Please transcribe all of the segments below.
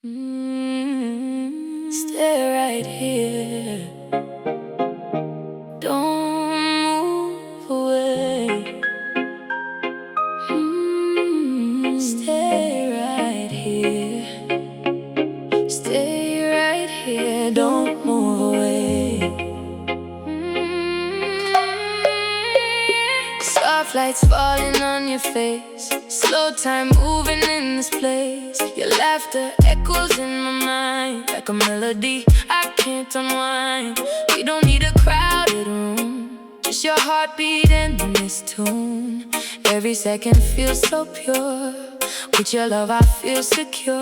Stay right here. Don't move away. Stay right here. Stay right here. Don't move away. Soft lights falling on your face. Slow time moving in this place. Your laughter echoes in my mind like a melody I can't unwind. We don't need a crowded room, just your heartbeat and this tune. Every second feels so pure. With your love I feel secure.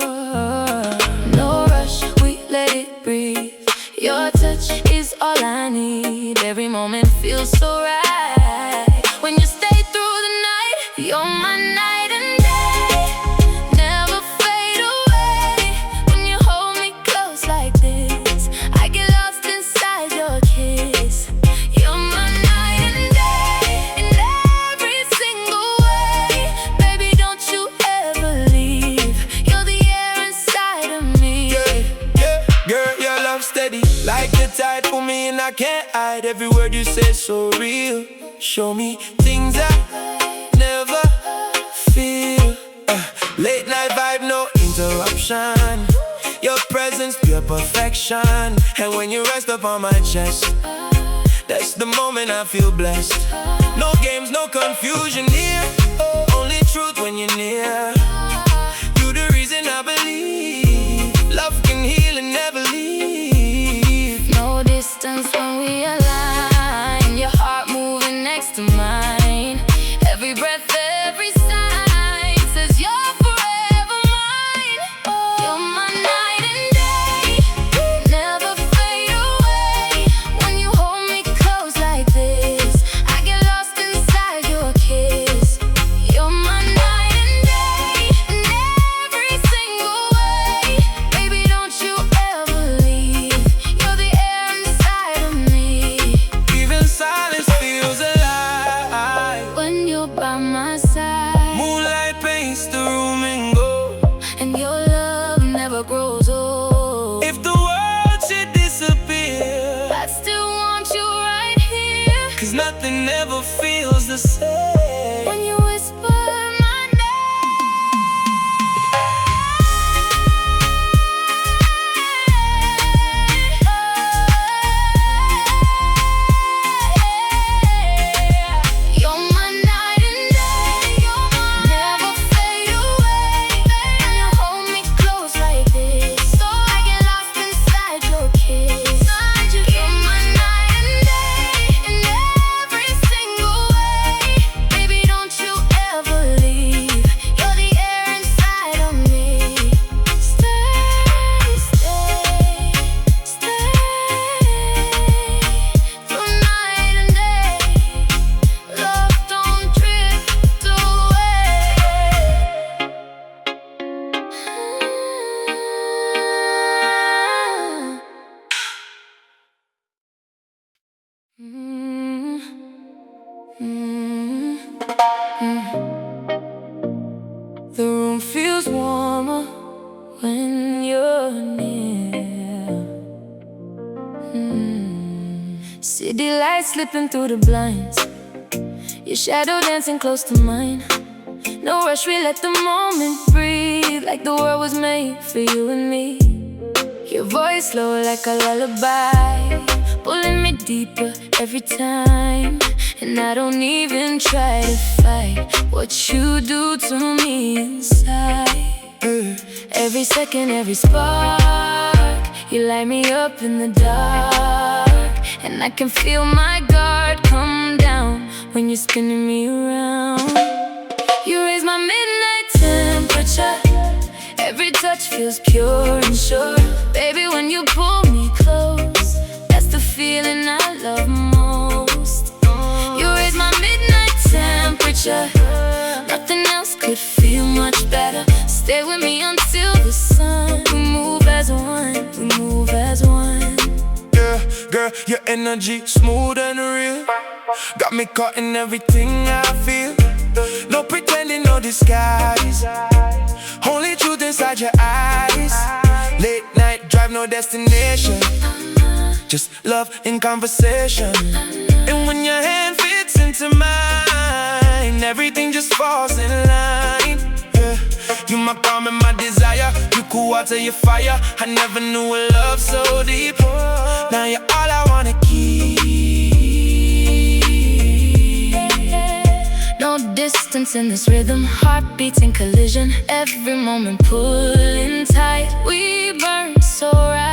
No rush, we let it breathe. Your touch is all I need. Every moment feels so right. When you stay through the night, you're my night and day. Never fade away. When you hold me close like this, I get lost inside your kiss. You're my night and day in every single way. Baby, don't you ever leave. You're the air inside of me. Girl, your love steady like the tide. Pull me and I can't hide. Every word you say so real. Show me things I never feel. Late night vibe, no interruption. Your presence, pure perfection. And when you rest upon my chest, that's the moment I feel blessed. No games, no confusion here. Only truth when you're near. You the reason I believe love can heal and never leave. No distance when we align. Your heart moving next to mine. Every breath, every sign says you're forever mine. You're my night and day. Never fade away. When you hold me close like this, I get lost inside your kiss. You're my night and day in every single way. Baby, don't you ever leave. You're the air inside of me. Even silence feels alive When you're by my side, Moonlight paints the room in gold. and your love never grows old. If the world should disappear, I still want you right here. 'cause nothing ever feels the same. When you whisper my name, you're my night and day. Never fade away. When you hold me close like this, so I get lost inside your kiss. You're my night and day in every single way. Baby, don't you ever leave. You're the air inside of me. Stay, stay, stay through night and day. Love, don't drift away. The room feels warmer when you're near. City lights slipping through the blinds. Your shadow dancing close to mine. No rush, we let the moment breathe, like the world was made for you and me. Your voice slow like a lullaby, pulling me deeper every time. And I don't even try to fight what you do to me inside. Every second, every spark, you light me up in the dark. And I can feel my guard come down when you're spinning me around. You raise my midnight temperature. Every touch feels pure and sure. Baby, when you pull me close, that's the feeling I love most. You raise my midnight temperature. Nothing else could feel much better. Stay with me until the sun. We move as one, we move as one. Yeah, girl, your energy smooth and real. Got me caught in everything I feel. No pretending, no disguise. Only truth inside your eyes. no destination, just love in conversation. And when your hand fits into mine, everything just falls in line. Yeah. You my calm and my desire, you cool water, you fire. I never knew a love so deep. Now you're all I wanna keep. No distance in this rhythm, heartbeats in collision, every moment pulling tight. We burn so right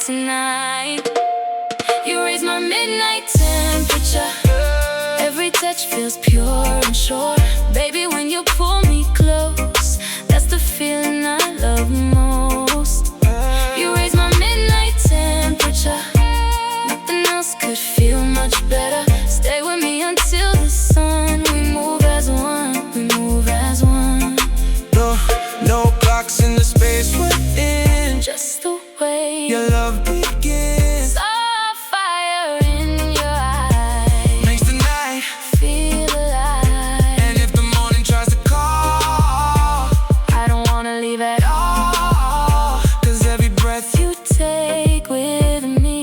tonight. You raise my midnight temperature, every touch feels pure and sure. Baby, when you pull me close, that's the feeling I love most. You raise my midnight temperature, nothing else could feel much better. Stay with me until the sun, we move as one, we move as one. No clocks in the space we're in, Just the way your love begins. Saw fire in your eyes, Makes the night feel alive. and if the morning tries to call, I don't wanna leave at all. cause every breath You take with me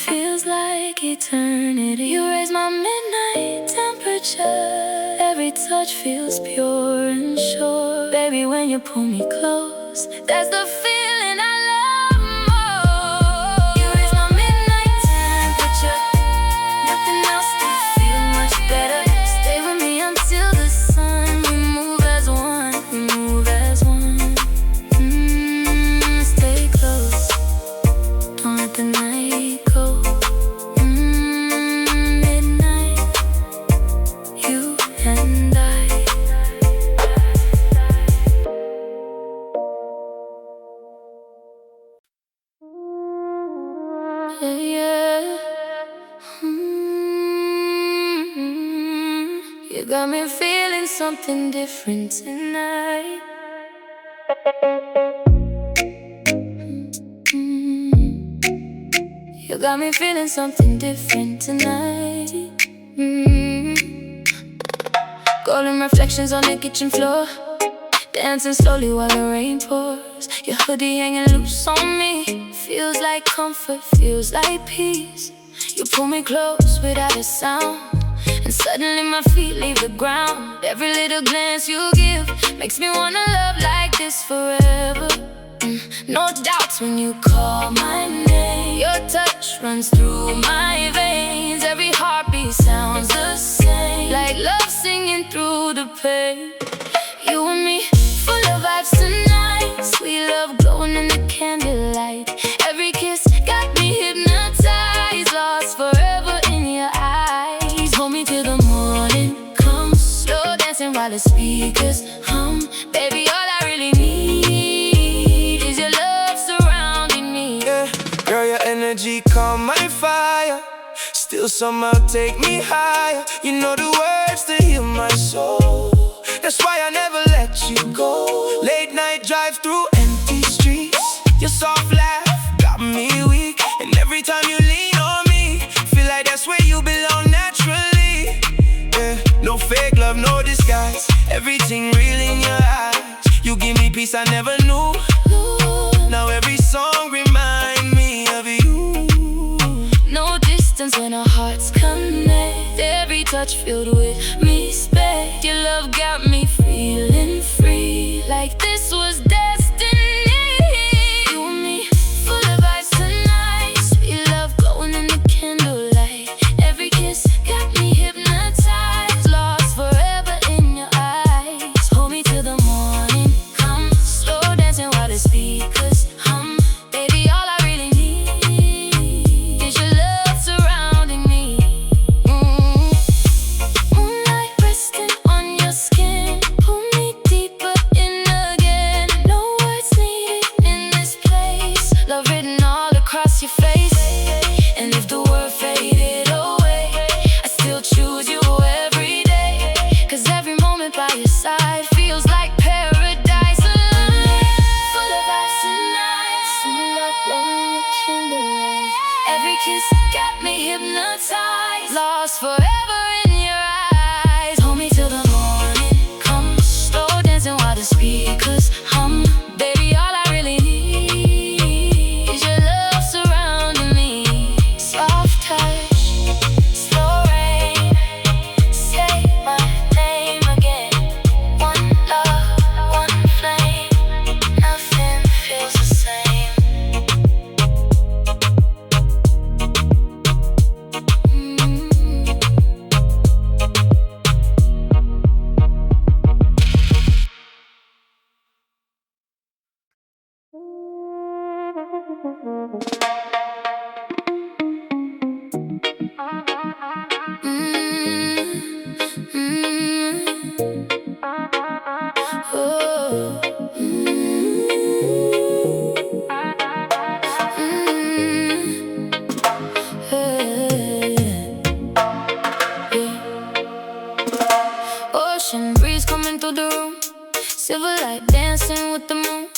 feels like eternity. You raise my midnight temperature, every touch feels pure and sure. Baby, when you pull me close, that's the feeling I love most. You raise my midnight temperature, nothing else can feel much better. Stay with me until the sun, we move as one, we move as one. Stay close, don't let the night go. Midnight, you and I. Yeah, yeah. You got me feeling something different tonight. You got me feeling something different tonight. Golden reflections on the kitchen floor, dancing slowly while the rain pours. Your hoodie hanging loose on me, feels like comfort, feels like peace. You pull me close without a sound, and suddenly my feet leave the ground. Every little glance you give makes me wanna love like this forever. No doubts when you call my name, your touch runs through my veins. Every heartbeat sounds the same, like love singing through the pain. You and me, full of vibes tonight, sweet love glowing in the candlelight. Every kiss got me hypnotized, lost forever in your eyes. Hold me till the morning comes, slow dancing while the speakers hum. Baby, all I really need is your love surrounding me. yeah. Girl, your energy calm my fire, still somehow take me higher. You know the words to heal my soul, that's why I never let you go. Late night drive through empty streets, your soft laugh got me weak. And every time you lean on me, feel like that's where you belong naturally. Yeah, no fake love, no disguise, everything real in your eyes. You give me peace I never knew. Now every song remind me of you. No distance when our hearts connect, every touch filled with respect. Your love got me feeling free, like this was destiny. You and me, full of vibes tonight, sweet love glowing in the candlelight. Every kiss got me hypnotized, lost forever in your eyes. Hold me till the morning comes, slow dancing while the speakers hum. Baby, all I really need is your love surrounding me. Moonlight resting on your skin, Oh. Ocean breeze coming through the room, silver light dancing with the moon.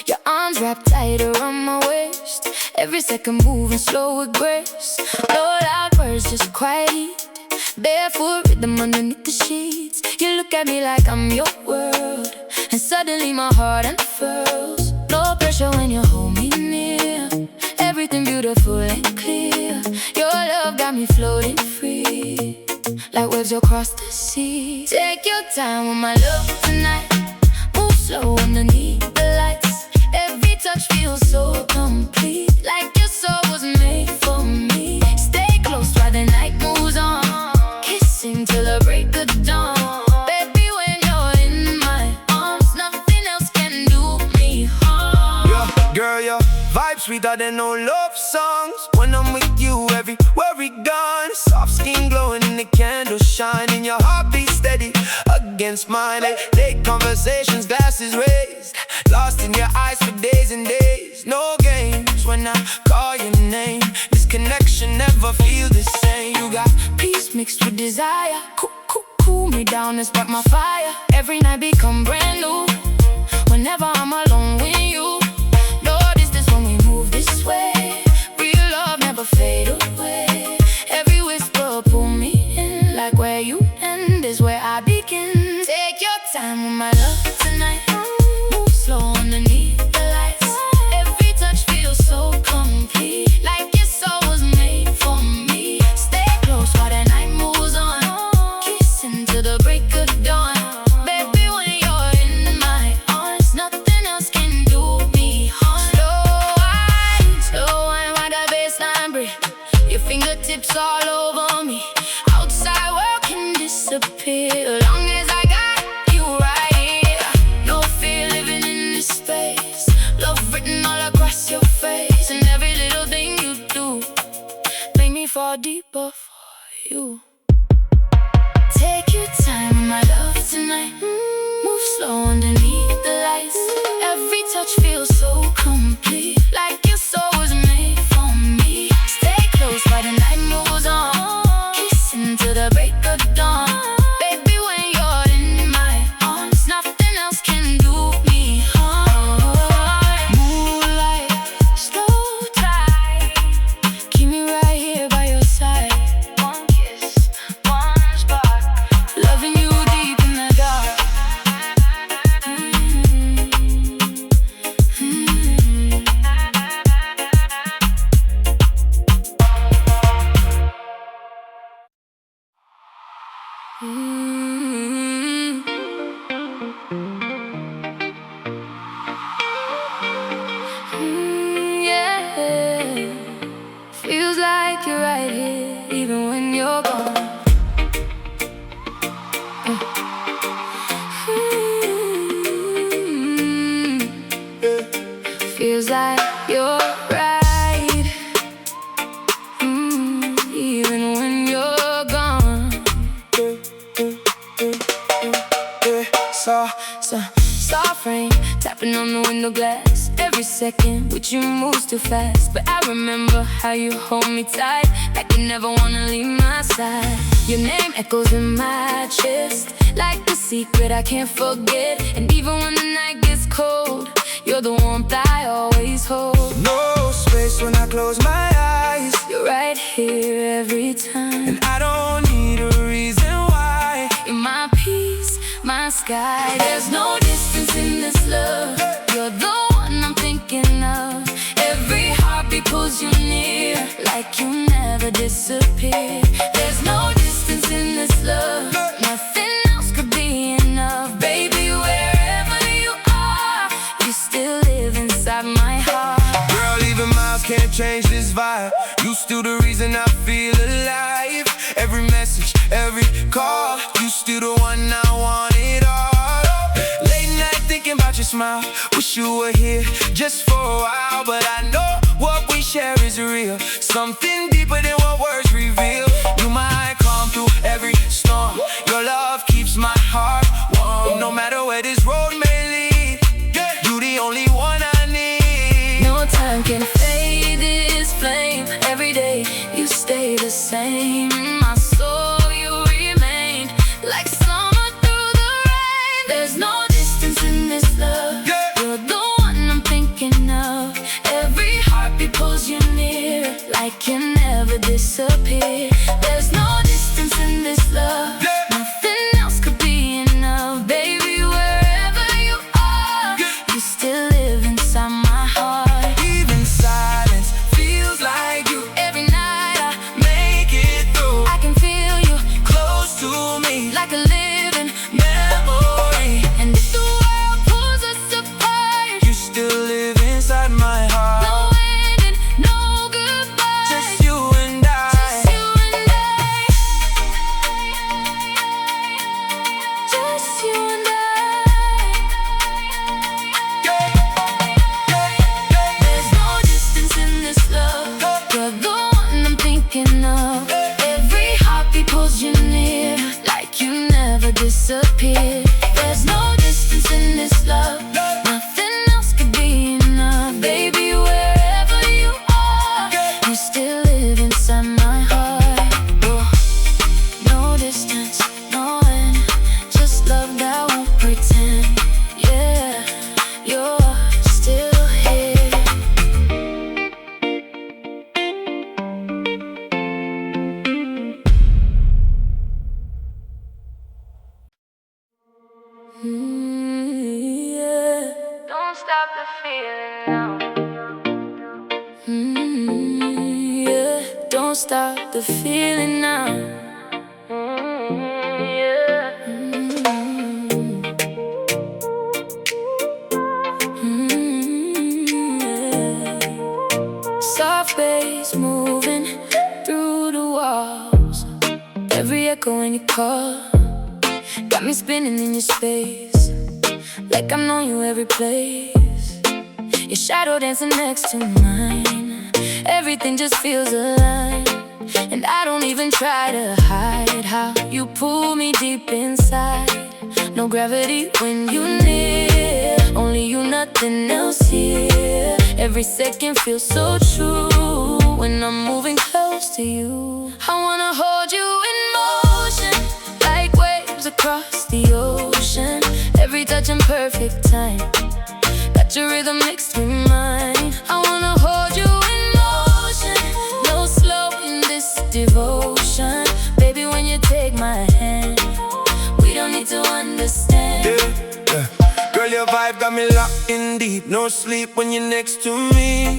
Your arms wrapped tight around my waist, every second moving slow with grace. No loud words, just quiet heat, barefoot rhythm underneath the sheets. You look at me like I'm your world, and suddenly my heart unfurls. No pressure when you hold me near, everything beautiful and clear. Your love got me floating free, like waves across the sea. Take your time with my love tonight, move slow underneath the lights. Every touch feels so complete, like your soul was made for me. Stay close while the night moves on, kissing till the break of dawn. Baby, when you're in my arms, nothing else can do me harm. Yeah, girl, your vibe sweeter than no love songs. When I'm with you, every worry gone. Soft skin glowing and the candles shining. Your heartbeat steady against mine. Late conversations, glasses raised, lost in your eyes for days and days. No games when I call your name. This connection never feel the same. You got peace mixed with desire, cool me down and spark my fire. Every night become brand new, whenever I'm alone with you. No distance when we move this way, real love never fade away. Every whisper pull me in, like where you end is where I begin. Take your time with my love tonight, move slow underneath the lights. Every touch feels so complete, like your soul was made for me. Stay close while the night moves on, kissing till the break of dawn. Baby, when you're in my arms, nothing else can do me harm. Slow wine while the bassline breathe, your fingertips all over me. Outside world can disappear, as long as I got you right here. No fear living in this space, love written all across your face. And every little thing you do make me fall deeper for you. Take your time with my love tonight, move slow underneath the lights. Every touch feels so complete, like your soul was made for me. Stay close while the night moves on, kissing till the break of dawn. Baby, when you're in my arms, nothing else can do me harm. Moonlight, slow tide, keep me right here by your side. One kiss, one spark, loving you deep in the dark. Yeah, feels like you're right here, even when you're gone. Feels like you're right, even when you're gone. Soft rain tapping on the window glass. Every second with you moves too fast, but I remember how you hold me tight, like you never wanna leave my side. Your name echoes in my chest, like a secret I can't forget. And even when the night gets cold, you're the warmth I always hold. no space when I close my eyes. You're right here every time, And I don't need a reason why. you're my peace, my sky. There's no distance in this love, you're the one I'm thinking of. Every heartbeat pulls you near, like you never disappear. There's no distance in this love, nothing else could be enough. Baby, wherever you are, you still live inside my heart. Girl, even miles can't change this vibe. You still the reason I feel alive. Every message, every call, you still the one I want it all. Late night thinking about your smile. Wish you were here just for a while, but I know what we share is real, something deeper than what words reveal. You might calm through every storm. Your love keeps my heart warm, no matter where this road may lead. You the only one I need. No time can fade this flame. Every day you stay the same. My soul, you remain like summer through the rain. There's no distance in this love. You're the one I'm thinking of. Every heartbeat pulls you near, like you never disappear. There's no distance in this love. Nothing else could be enough. Baby, wherever you are, you still live inside my heart. Even silence feels like you. Every night I Make it through. I can feel you Close to me like a living memory. And if the world pulls us apart, You still live inside my heart. no ending, no goodbye. Just you and I. Just you and I. Just you and There's no distance in this love. You're the one I'm thinking of. Every heartbeat pulls you near, like you never disappear. There's no distance in this love. Nothing else could be enough. Baby, wherever you are, you still live inside my heart. No distance, no end, just love that won't pretend. Yeah, you're still here. Yeah. Don't stop the feeling now. Yeah. Don't stop the feeling now. Yeah. Soft bass moving through the walls. Every echo when you call got me spinning in your space, like I've known you every place. Your shadow dancing next to mine. Everything just feels aligned, and I don't even try to hide how you pull me deep inside. No gravity when you near, only you, nothing else here. Every second feels so true when I'm moving close to you. I wanna hold you in motion, like waves across the ocean. Every touch in perfect time, got your rhythm mixed with mine. I wanna hold you in motion, no slowing this devotion. Baby, when you take my hand, we don't need to understand. Girl, your vibe got me locked in deep. No sleep when you're next to me.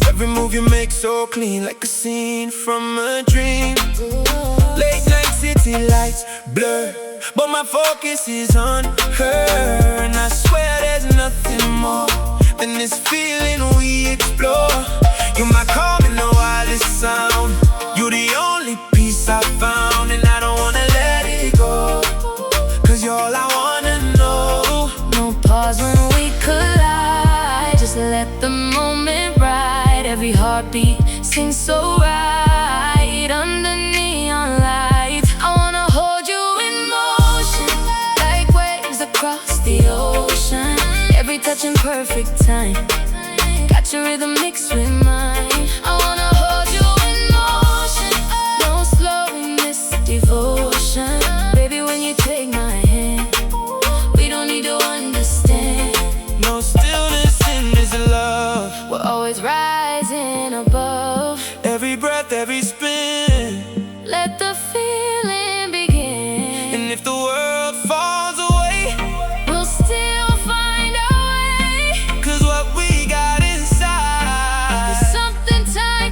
Every move you make so clean, like a scene from a dream. Late night city lights blur, but my focus is on her. And I swear there's nothing more than this feeling we explore. You're my calm in the wildest sound. You're the only peace I found, and I don't wanna let it go, 'cause you're all I wanna know. No pause when we collide, just let the moment ride. Every heartbeat sings so right under neon lights. I wanna hold you in motion, like waves across the ocean. Every touch in perfect time, got your rhythm mixed with mine. I wanna hold you in motion, no slowing this devotion. Baby, when you take my hand, we don't need to understand. No stillness in this love. We're always rising above. Every breath, every spin. Let the feeling begin. And if the world falls away, We'll still find our way. 'cause what we got inside There's something time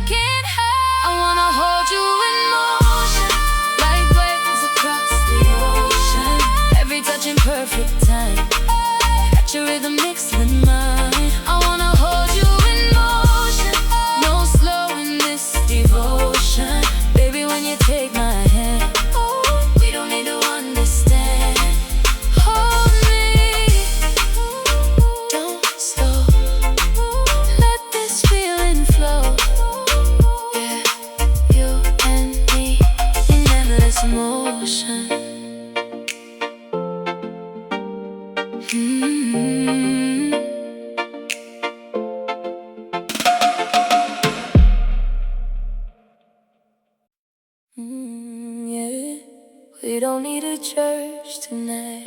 don't need a church tonight.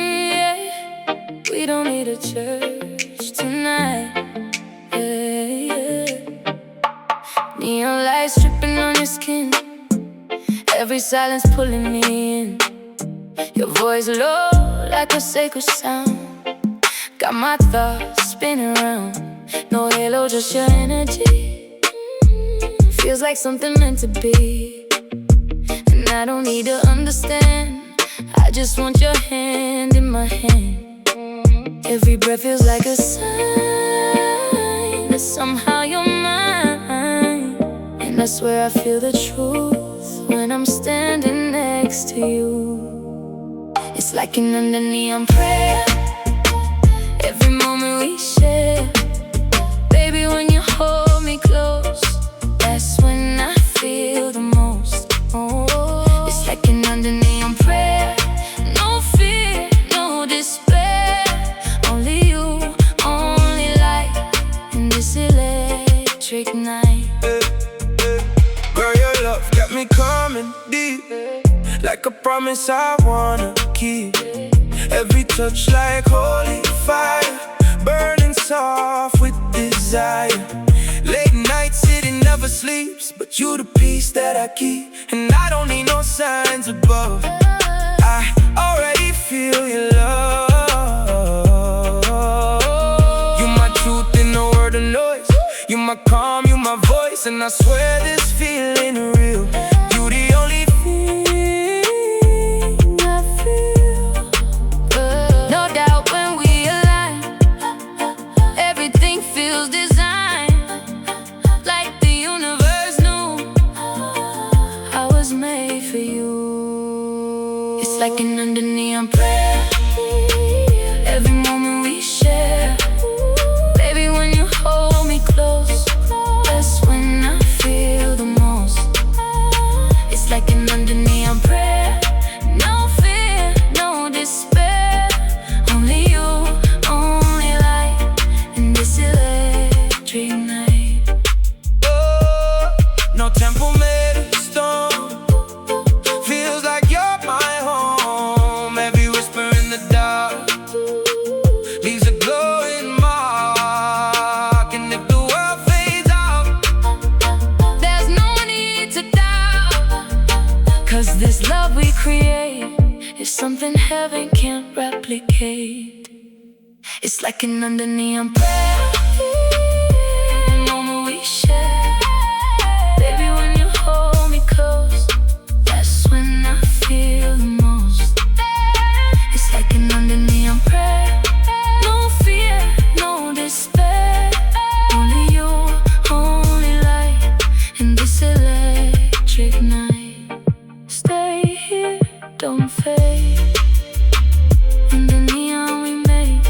Yeah. We don't need a church tonight. Yeah. Neon lights dripping on your skin, every silence pulling me in. Your voice low like a sacred sound, got my thoughts spinning around. No halo, just your energy. Feels like something meant to be. And I don't need to understand, I just want your hand in my hand. Every breath feels like a sign that somehow you're mine. And I swear I feel the truth when I'm standing next to you. It's like an under neon prayer, every moment we share. Baby, when you hold me close, that's when I feel the most. Oh, it's like an under neon prayer, no fear, no despair. Only you, only light in this electric night. Girl, your love got me coming deep, like a promise I wanna keep. Every touch like holy fire, burning soft with desire. Late night sitting never sleeps, but you the peace that I keep. And I don't need no signs above, I already feel your love. You my truth in no word of noise, you my calm, you my voice. And I swear this feeling real. You the only thing I feel. No doubt when we align, everything feels designed, like the universe knew I was made for you. It's like an under neon prayer, every moment we share. Baby, when you hold me close, that's when I feel the most. It's like an under neon prayer, no fear, no despair. Only you, only light in this electric night. Oh, no temple made of stone, feels like you're my home. Every whisper in the dark leaves a glowing mark. And if the world fades out, There's no need to doubt, 'cause this love we create is something heaven can't replicate. It's like an under neon prayer, the moment we share. Baby, when you hold me close, that's when I feel the most. It's like an under neon prayer, no fear, no despair. Only you, only light in this electric night. Stay here, don't fade, in the neon we made.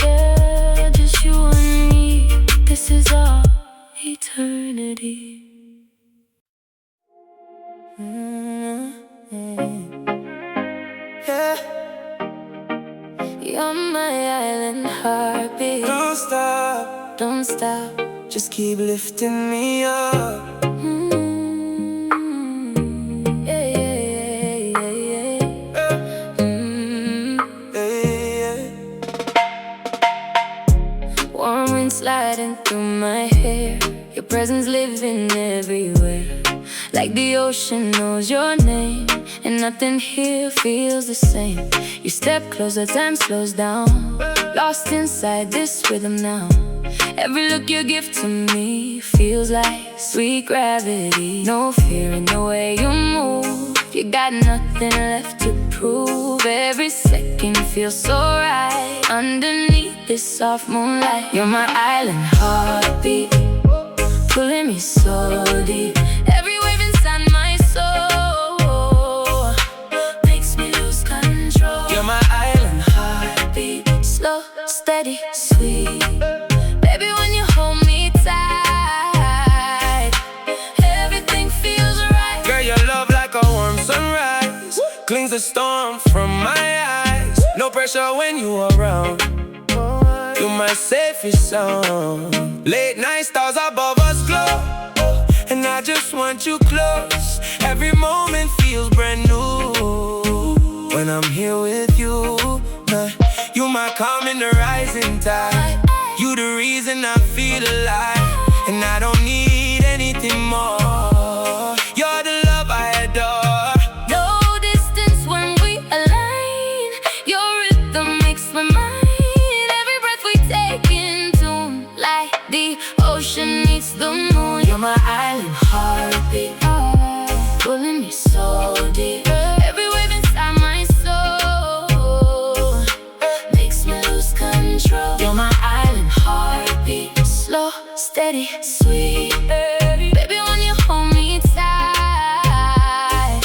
Yeah, just you and me, this is our eternity. yeah, You're my island heartbeat, don't stop, don't stop. just keep lifting me up. Yeah, yeah, yeah, yeah, yeah. Yeah. Warm wind sliding through my hair, your presence living everywhere. Like the ocean knows your name, and nothing here feels the same. You step closer, time slows down, lost inside this rhythm now. Every look you give to me feels like sweet gravity. No fear in the way you move, you got nothing left to prove. Every second feels so right underneath this soft moonlight. You're my island heartbeat, pulling me so deep. Every wave inside my soul makes me lose control. You're my island Heartbeat, slow, steady, sweet. Baby, when you hold me tight, everything feels right. girl, your love like a warm sunrise, cleans the storm from my eyes. No pressure when you around, you're my safest zone. Late night stars above us glow, and I just want you close. Every moment feels brand new when I'm here with you. You my calm in the rising tide. You the reason I feel alive, and I don't need anything more. You're the love I adore. No distance when we align. Your rhythm makes my mind. Every breath we take in tune, like the ocean needs the moon. You're my island heartbeat, pulling me so deep. Every wave inside my soul makes me lose control. You're my island heartbeat, slow, steady, sweet. Baby, when you hold me tight,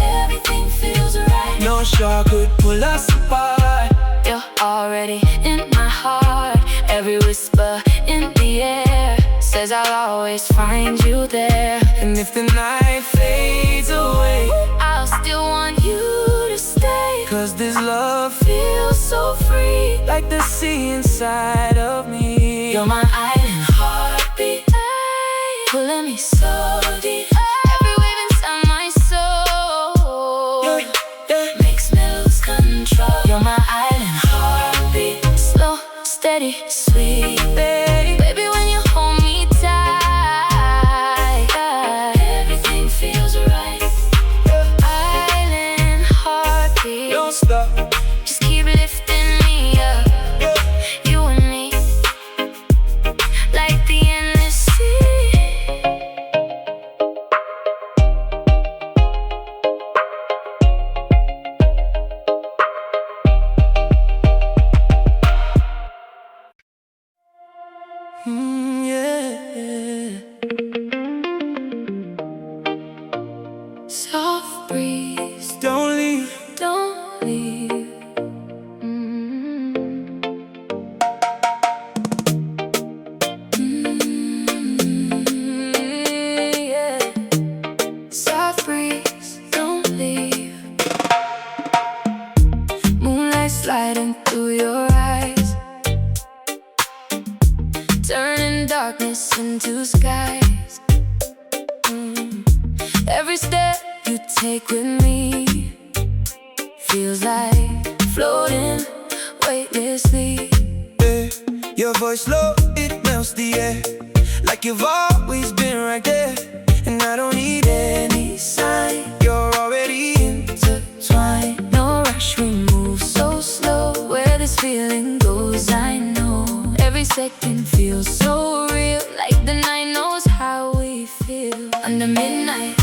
everything feels right. No shore could pull us apart. You're already in my heart. Every whisper in the air says I'll always find you there. And if the night fades away, I'll still want you to stay. 'cause this love Feels so free, like the sea inside of me. you're my island heartbeat, pulling me so deep. Every wave inside my soul makes me lose control. You're my island heartbeat, slow, steady, sweet. Baby, when you hold me tight, everything feels right. Island heartbeat, Don't stop. just keep lifting me up. You and me, like the endless sea. Yeah. Soft breeze, Don't leave. don't leave. Yeah. Soft breeze, don't leave. Moonlight sliding through your eyes, turning darkness into skies. Every step you take with me feels like floating weightlessly. Yeah. Your voice low, it melts the air, like you've always been right there. And I don't need any sign, you're already intertwined. No rush, we move so slow. Where this feeling goes, I know. Every second feels so real, like the night knows how we feel. Under midnight,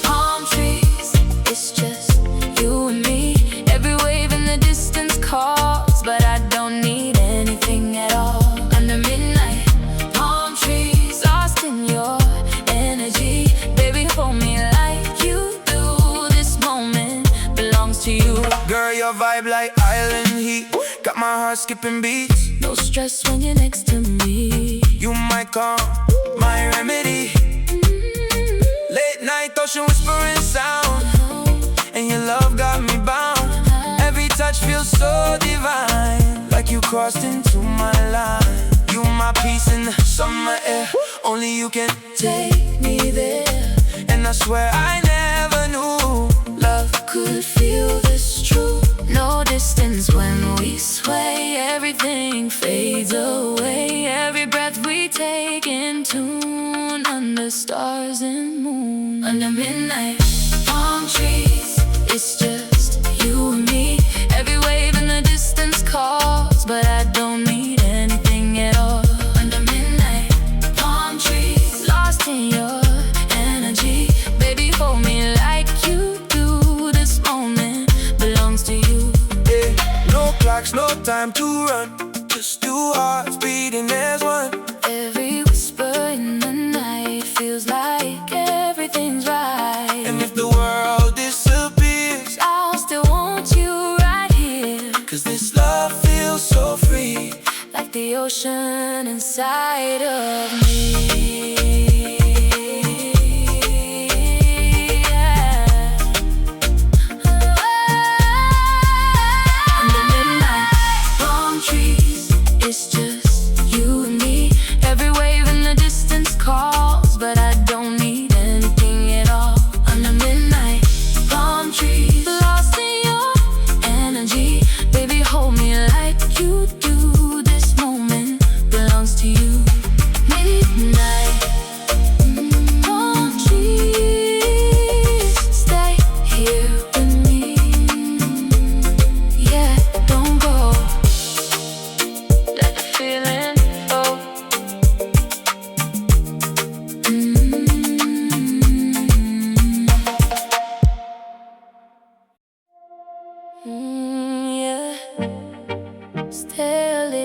palm trees, it's just you and me. Every wave in the distance calls, but I don't need anything at all. Under midnight, palm trees, lost in your energy. Baby, hold me like you do. This moment belongs to you. Girl, your vibe like island heat, got my heart skipping beats. No stress when you're next to me. You my calm, my remedy. Late night ocean whispering sound, and your love got me bound. Every touch feels so divine, like you crossed into my line. You my peace in the summer air, only you can Take me there. and I swear I never knew Love could feel this true. No distance when we sway. Everything fades away. Every breath we take in tune. Under stars and moon. Under midnight, palm trees, it's just you and me. Every wave in the distance calls, but I don't need anything at all. Under midnight, palm trees, lost in your energy. Baby, hold me like you do. This moment belongs to you. yeah. No clocks, no time to run, just two hearts beating as one. Every whisper in the night feels like everything's right. And if the world disappears, I'll still want you right here, 'cause this love feels so free, like the ocean inside of me. Yeah. Under midnight, palm trees, it's just you and me. Every wave in the distance calls, but I don't need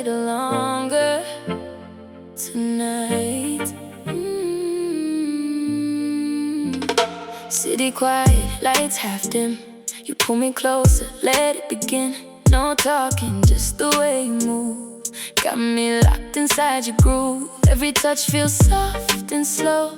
little longer tonight. City quiet, lights half dim. You pull me closer, let it begin. No talking, just the way you move. Got me locked inside your groove. Every touch feels soft and slow,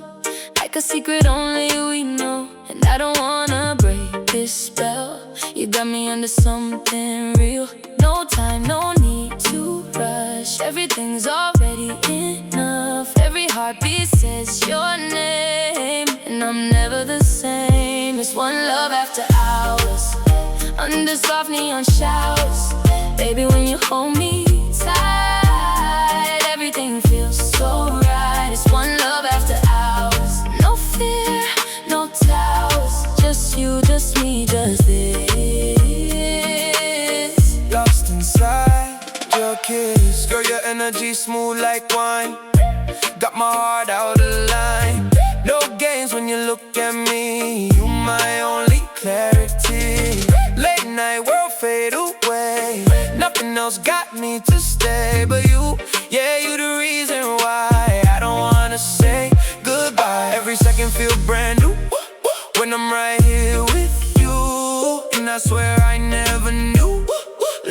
like a secret only we know. And I don't wanna break this spell. You got me under something real. No time, no need to rush. Everything's already enough. Every heartbeat says your name, and I'm never the same. It's one love after hours, under soft neon showers. Baby, when you hold me tight, everything feels so right. It's one love after hours. No fear, no towers, just you, just me, just this. Lost inside your kiss. Girl, your energy smooth like wine. Got my heart out of line. No games when you look at me. You my only clarity. Late night world fade away. Nothing else got me to stay but you. Yeah, you the reason why I don't wanna say goodbye. Every second feel brand new when I'm right here with you. And I swear I never knew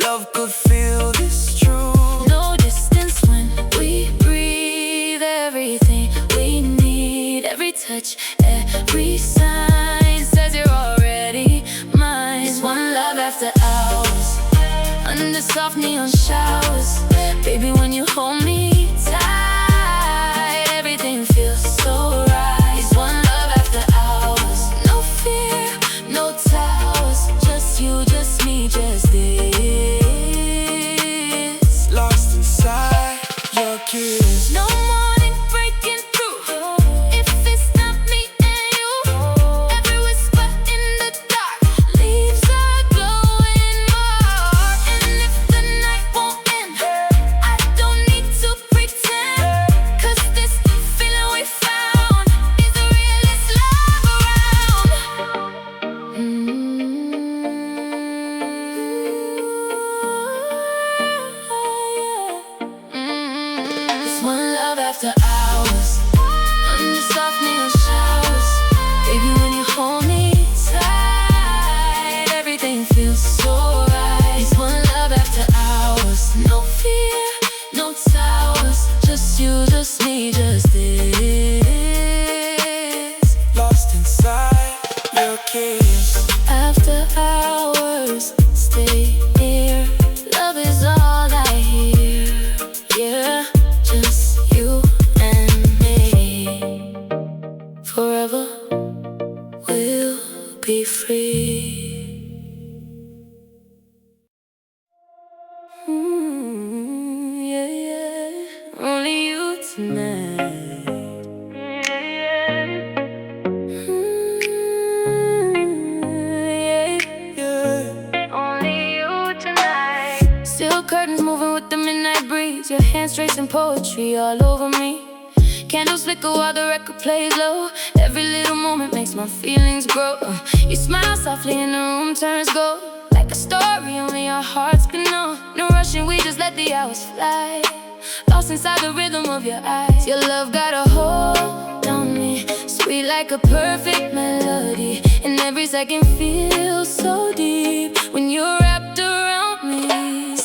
love could feel this true. No distance when we breathe. Everything we need, every touch, every sign says you're already mine. It's one love after hours, under soft neon showers. Baby, when you hold me tight, everything feels so right. It's one love after hours. No fear, no towers, just you, just me, just this. Lost inside your kiss. No morning breaking through if it's not me and you. Every whisper in the dark leaves a glowing mark. And if the night won't end, I don't need to pretend, 'cause this feeling we found is the realest love around. It's one love after hours, under soft neon showers. Baby, when you hold me tight, everything feels so right. It's one love after hours. No fear, no towers, just you, just me, just this. Lost inside your kiss. After hours, stay here. Love is all I hear. Yeah, just you and me. Forever we'll be free. Yeah, yeah. Only you tonight. Yeah. Only you tonight. Still curtains moving with the midnight breeze. Your hands tracing poetry all over me. Candles flicker while the record plays low. Every little moment makes my feelings grow. You smile softly and the room turns gold, like a story only our hearts can know. No rushing, we just let the hours fly, lost inside the rhythm of your eyes. Your love got a hold on me, sweet like a perfect melody. And every second feels so deep when you're wrapped around me.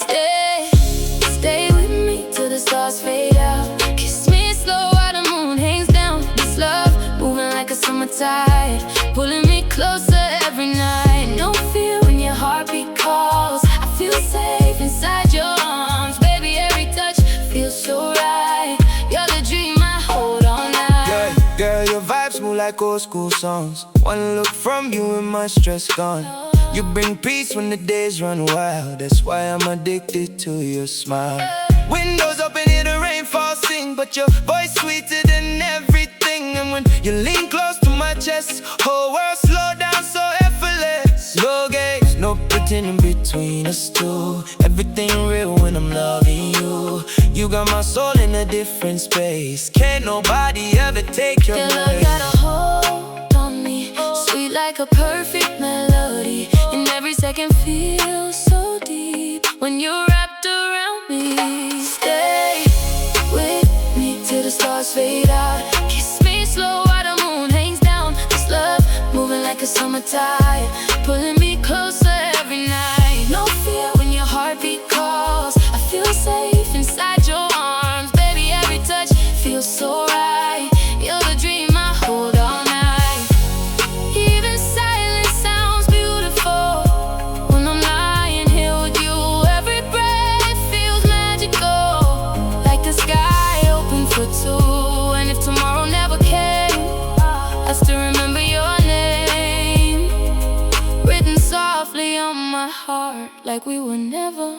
Stay with me till the stars fade out. Kiss me slow while the moon hangs down. This love moving like a summer tide, pulling me closer every night. No fear when your heartbeat calls. I feel safe inside your arms. Baby, every touch feels so right. You're the dream I hold all night. Yeah, girl, your vibes move like old school songs. One look from you and my stress gone. You bring peace when the days run wild. That's why I'm addicted to your smile. Windows open, hear the rain fall, sing, but your voice sweeter than everything. And when you lean close to my chest, whole world slow down so effortless. No games, no pretending between us two. Everything real when I'm loving you. You got my soul in a different space. Can't nobody ever take your Your love place. got a hold on me, sweet like a perfect melody. And every second feels so deep when you're wrapped around me. summer tide, pulling me closer every night. No fear when your heartbeat calls. I feel safe inside your arms. Baby, every touch feels so right. You're the dream I hold all night. Even silence sounds beautiful when I'm lying here with you. Every breath feels magical, like the sky open for two. And if tomorrow never came, I still remember your name, written softly on my heart, like we were never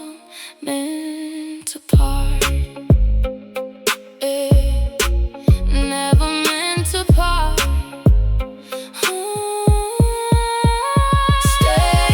meant to part. Never meant to part. Stay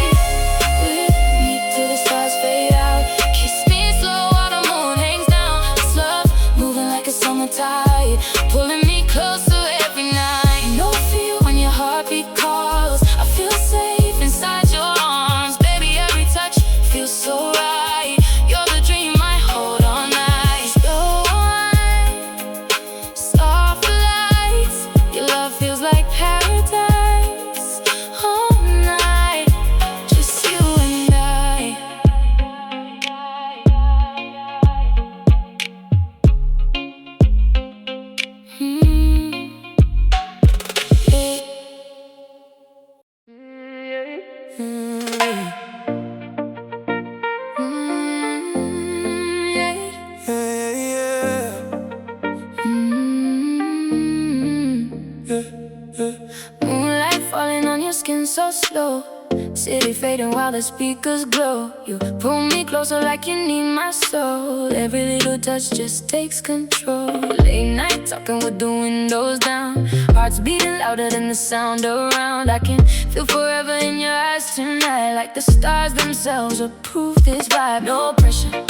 with me till the stars fade out. Kiss me slow while the moon hangs down. This love moving like a summer tide, pulling me closer every night. No fear when your heartbeat calls. I feel safe inside your arms. Baby, every touch feels so right. You're the dream I hold all night. Slow wine, soft lights. Your love feels like paradise. All night, just you and I. Moonlight falling on your skin so slow. City fading while the speakers glow. You pull me closer like you need my soul. Every little touch just takes control. Late night talking with the windows down, hearts beating louder than the sound around. I can feel forever in your eyes tonight, like the stars themselves approve this vibe. No pressure,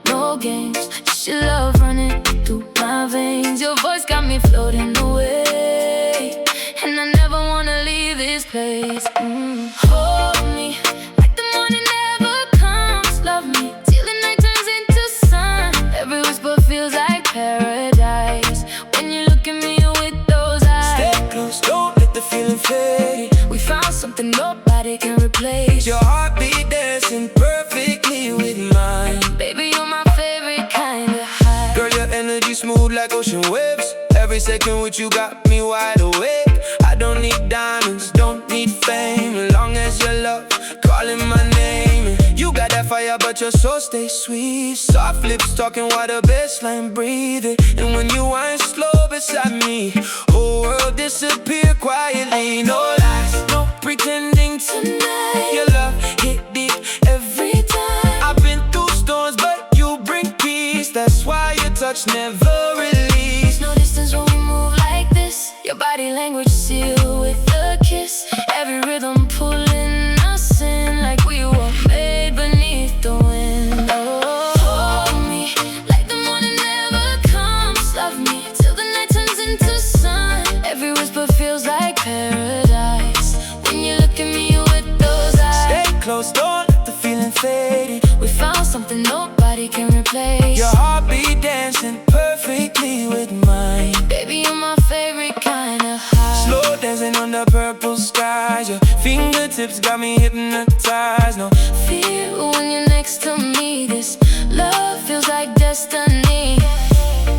no games, just your love running through my veins. Your voice got me floating away, and I never wanna leave this place. Hold me like the morning never comes. Love me till the night turns into sun. Every whisper feels like paradise when you look at me with those eyes. Stay close, don't let the feeling fade. We found something nobody can replace. Your heartbeat dancing perfectly with mine. Baby, you're my favorite kind of high. Girl, your energy smooth like ocean waves. Every second with you got me wide awake. I don't need diamonds, don't need fame, as long as your love calling my name. You got that fire, but your soul stays sweet. Soft lips talking while the bassline breathing. And when you whine slow beside me, whole world disappear quietly. No lies, no pretending tonight. Your love hit deep every time. I've been through storms, but you bring peace. That's why your touch never release. No distance when we move like this. Your body language sealed with a kiss. Every rhythm pulling us in, like we were made beneath the wind. Oh, hold me like the morning never comes. Love me till the night turns into sun. Every whisper feels like paradise when you look at me with those eyes. Stay close, don't let the feeling fade. We found something nobody can replace. Your heartbeat dancing perfectly with mine. Baby, you're my favorite kind of high. Slow dancing under purple skies. Your fingertips got me hypnotized. No fear when you're next to me. This love feels like destiny.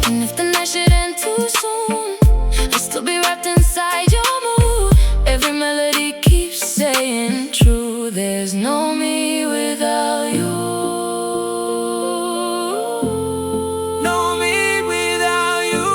And if the night should end too soon, I'll still be wrapped inside your mood. Every melody keeps saying true. There's no me without you. no me without you.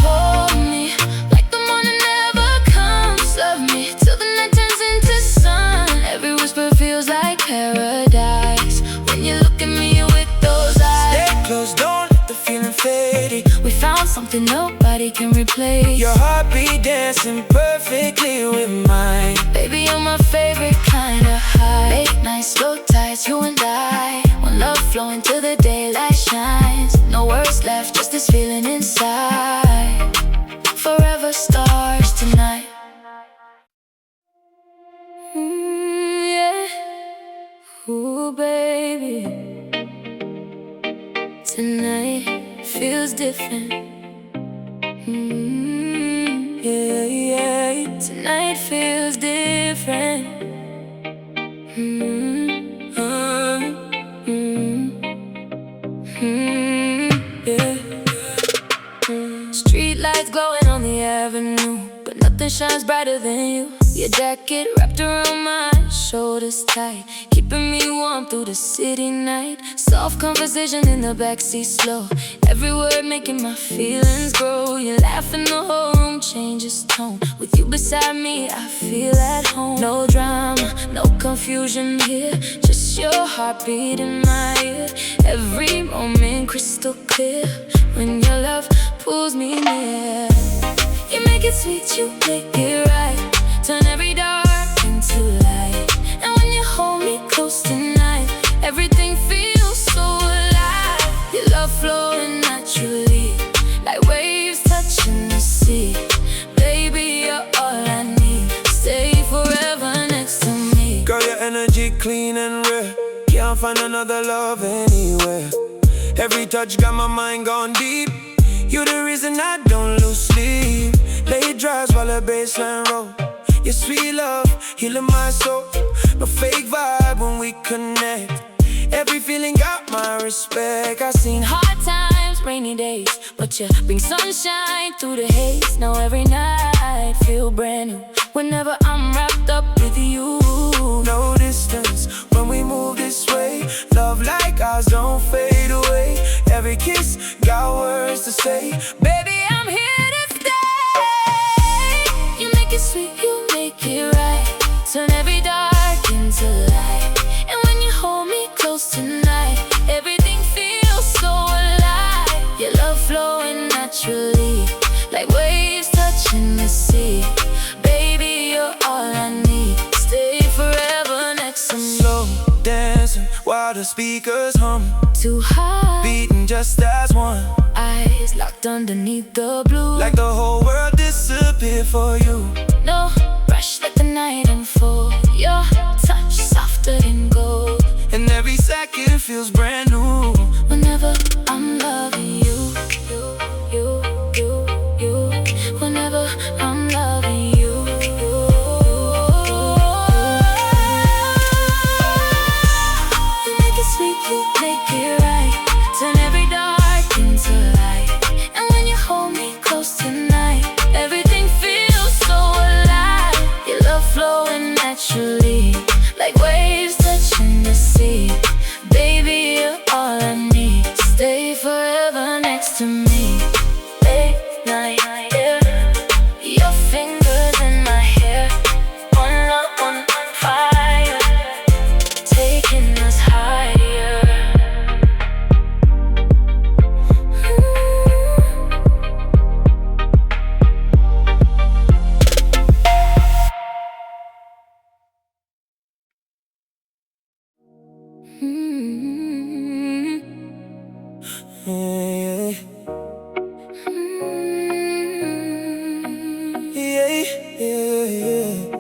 Hold me like the morning never comes. Love me till the night turns into sun. Every whisper feels like paradise when you look at me with those eyes. Stay close, don't let the feeling fade. We found something nobody can replace. Your heartbeat dancing perfectly with mine. Baby, you're my favorite kind of high. Late nights, slow tides, you and I. One love flowing till the daylight shines. No words left, just this feeling inside. Forever stars tonight. Yeah. Ooh, baby. Tonight feels different. Yeah, yeah. Tonight feels different. Yeah. Street lights glowing on the avenue, but nothing shines brighter than you. Your jacket wrapped around my shoulders tight, keeping me warm through the city night. Soft conversation in the backseat slow, every word making my feelings grow. You laugh and the whole room changes tone. With you beside me, I feel at home. No drama, no confusion here, just your heartbeat in my ear. Every moment crystal clear, when your love pulls me near. You make it sweet, you make it right, turn every dark into light. And when you hold me close tonight, everything feels so alive. Your love flowing naturally, like waves touching the sea. Baby, you're all I need, stay forever next to me. Girl, your energy clean and rare, can't find another love anywhere. Every touch got my mind gone deep, you the reason I don't lose sleep. Late drives while the bassline roll, your sweet love healing my soul. No fake vibe when we connect, every feeling got my respect. I seen Hard times, rainy days, but you bring sunshine through the haze. Now every night feel brand new, whenever I'm wrapped up with you. no distance when we move this way. Love like ours don't fade away, every kiss got words to say. Baby, I'm here to stay. You make it sweet, you make it right, turn every dark into light. And when you hold me close tonight, everything feels so alive. Your love flowing naturally, like waves touching the sea. Baby, you're all I need, stay forever next to me. Slow dancing while the speakers hum, Too high, beating just as one, eyes locked underneath the blue. like the whole world disappeared for you. No rush, let the night unfold. Your touch softer than gold, And every second feels brand new. whenever I'm loving you. Whenever I'm loving you. You make it sweet, you make it right, turn every dark into light. And when you hold me close tonight, everything feels so alive. Your love flowing naturally, like waves touching the sea. Baby, you're all I need, stay forever next to me. Late night, yeah. Your fingers in my hair, one love, one fire, taking us higher. Yeah, yeah, yeah, yeah.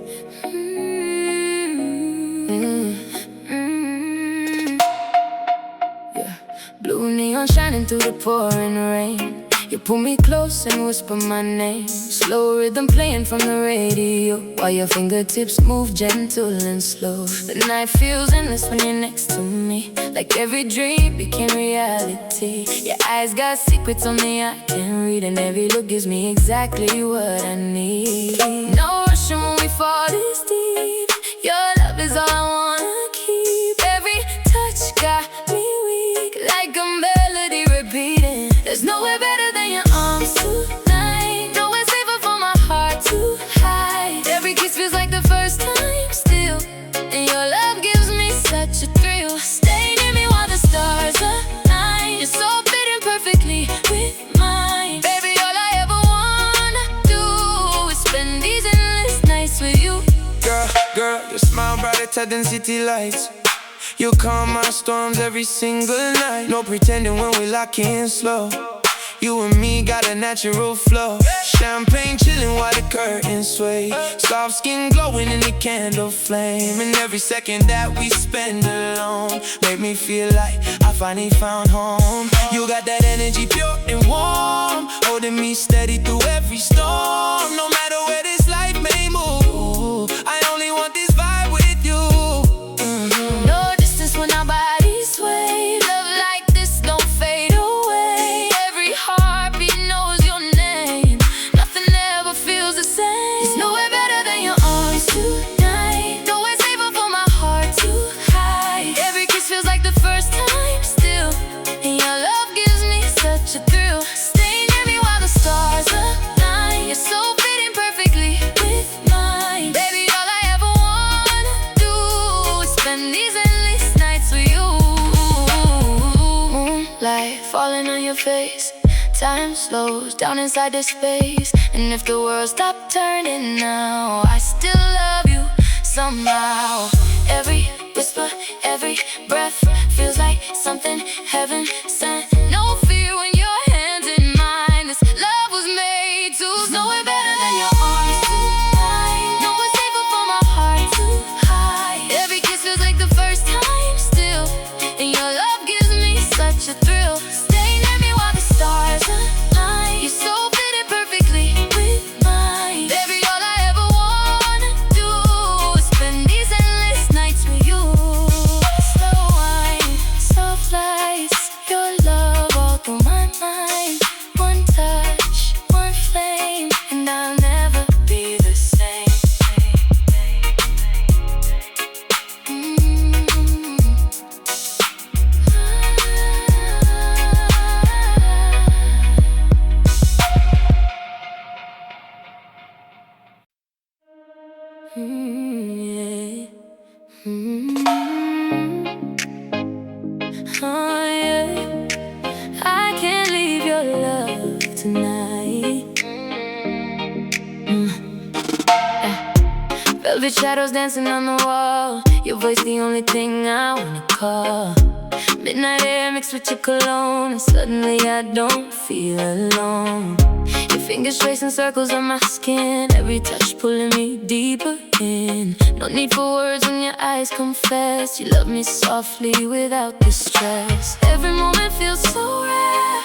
Yeah. Blue neon shining through the pouring rain. You pull me close and whisper my name. Slow rhythm playing from the radio, while your fingertips move gentle and slow. The night feels endless when you're next to me, like every dream became reality. Your eyes got secrets only I can read, and every look gives me exactly what I need. No rushing when we fall this deep, your love is all I wanna keep. Every touch got me weak, like a melody repeating. There's nowhere better than your arms tonight, nowhere safer for my heart to hide. Every kiss feels like the first time still, and your love gives me such a thrill. Stay near me while the stars align, you're so fitting perfectly with mine. Baby, all I ever wanna do is spend these endless nights with you. Girl, your smile brighter than city lights. You calm my storms every single night. No pretending when we lock in slow. You and me got a natural flow. Champagne chilling while the curtains sway. Soft skin glowing in the candle flame. And every second that we spend alone make me feel like I finally found home. You got that energy pure and warm, holding me steady through every storm. No matter where this life may move, I only want this vibe with you. No distance when our bodies sway. Love like this don't fade away. Every heartbeat knows your name. Nothing ever feels the same. There's nowhere better than your arms tonight. Nowhere safer for my heart to hide. Every kiss feels like the first time still, and your love gives me such a thrill. Stay near me while the stars align. You're so fitting perfectly with mine. Baby, all I ever wanna do is spend these endless nights with you. Moonlight falling on your face. Time slows down inside this space. And if the world stopped turning now, I still love you somehow. Every whisper, every breath feels like something heaven sent. No fear when your hands in mine. This love was made to nowhere better than your arms tonight. Nowhere safer for my heart to hide. Every kiss feels like the first time still, and your love gives me such a thrill. Stay near me while the stars align. You're so fitted perfectly with mine. Baby, all I ever wanna do is spend these endless nights with you. Slow wine, soft lights, your love all through my mind. One touch, one flame, and I'll never be the same. Yeah. Oh yeah, I can't leave your love tonight. Velvet shadows dancing on the wall. Your voice the only thing I wanna call. Midnight air mixed with your cologne, and suddenly I don't feel alone. Your fingers tracing circles on my skin, every touch pulling me deeper in. No need for words when your eyes confess. You love me softly without the stress. Every moment feels so rare,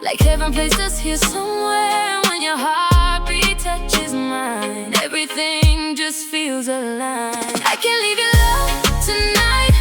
like heaven placed us here somewhere. When your heartbeat touches mine, everything just feels aligned. I can't leave your love tonight.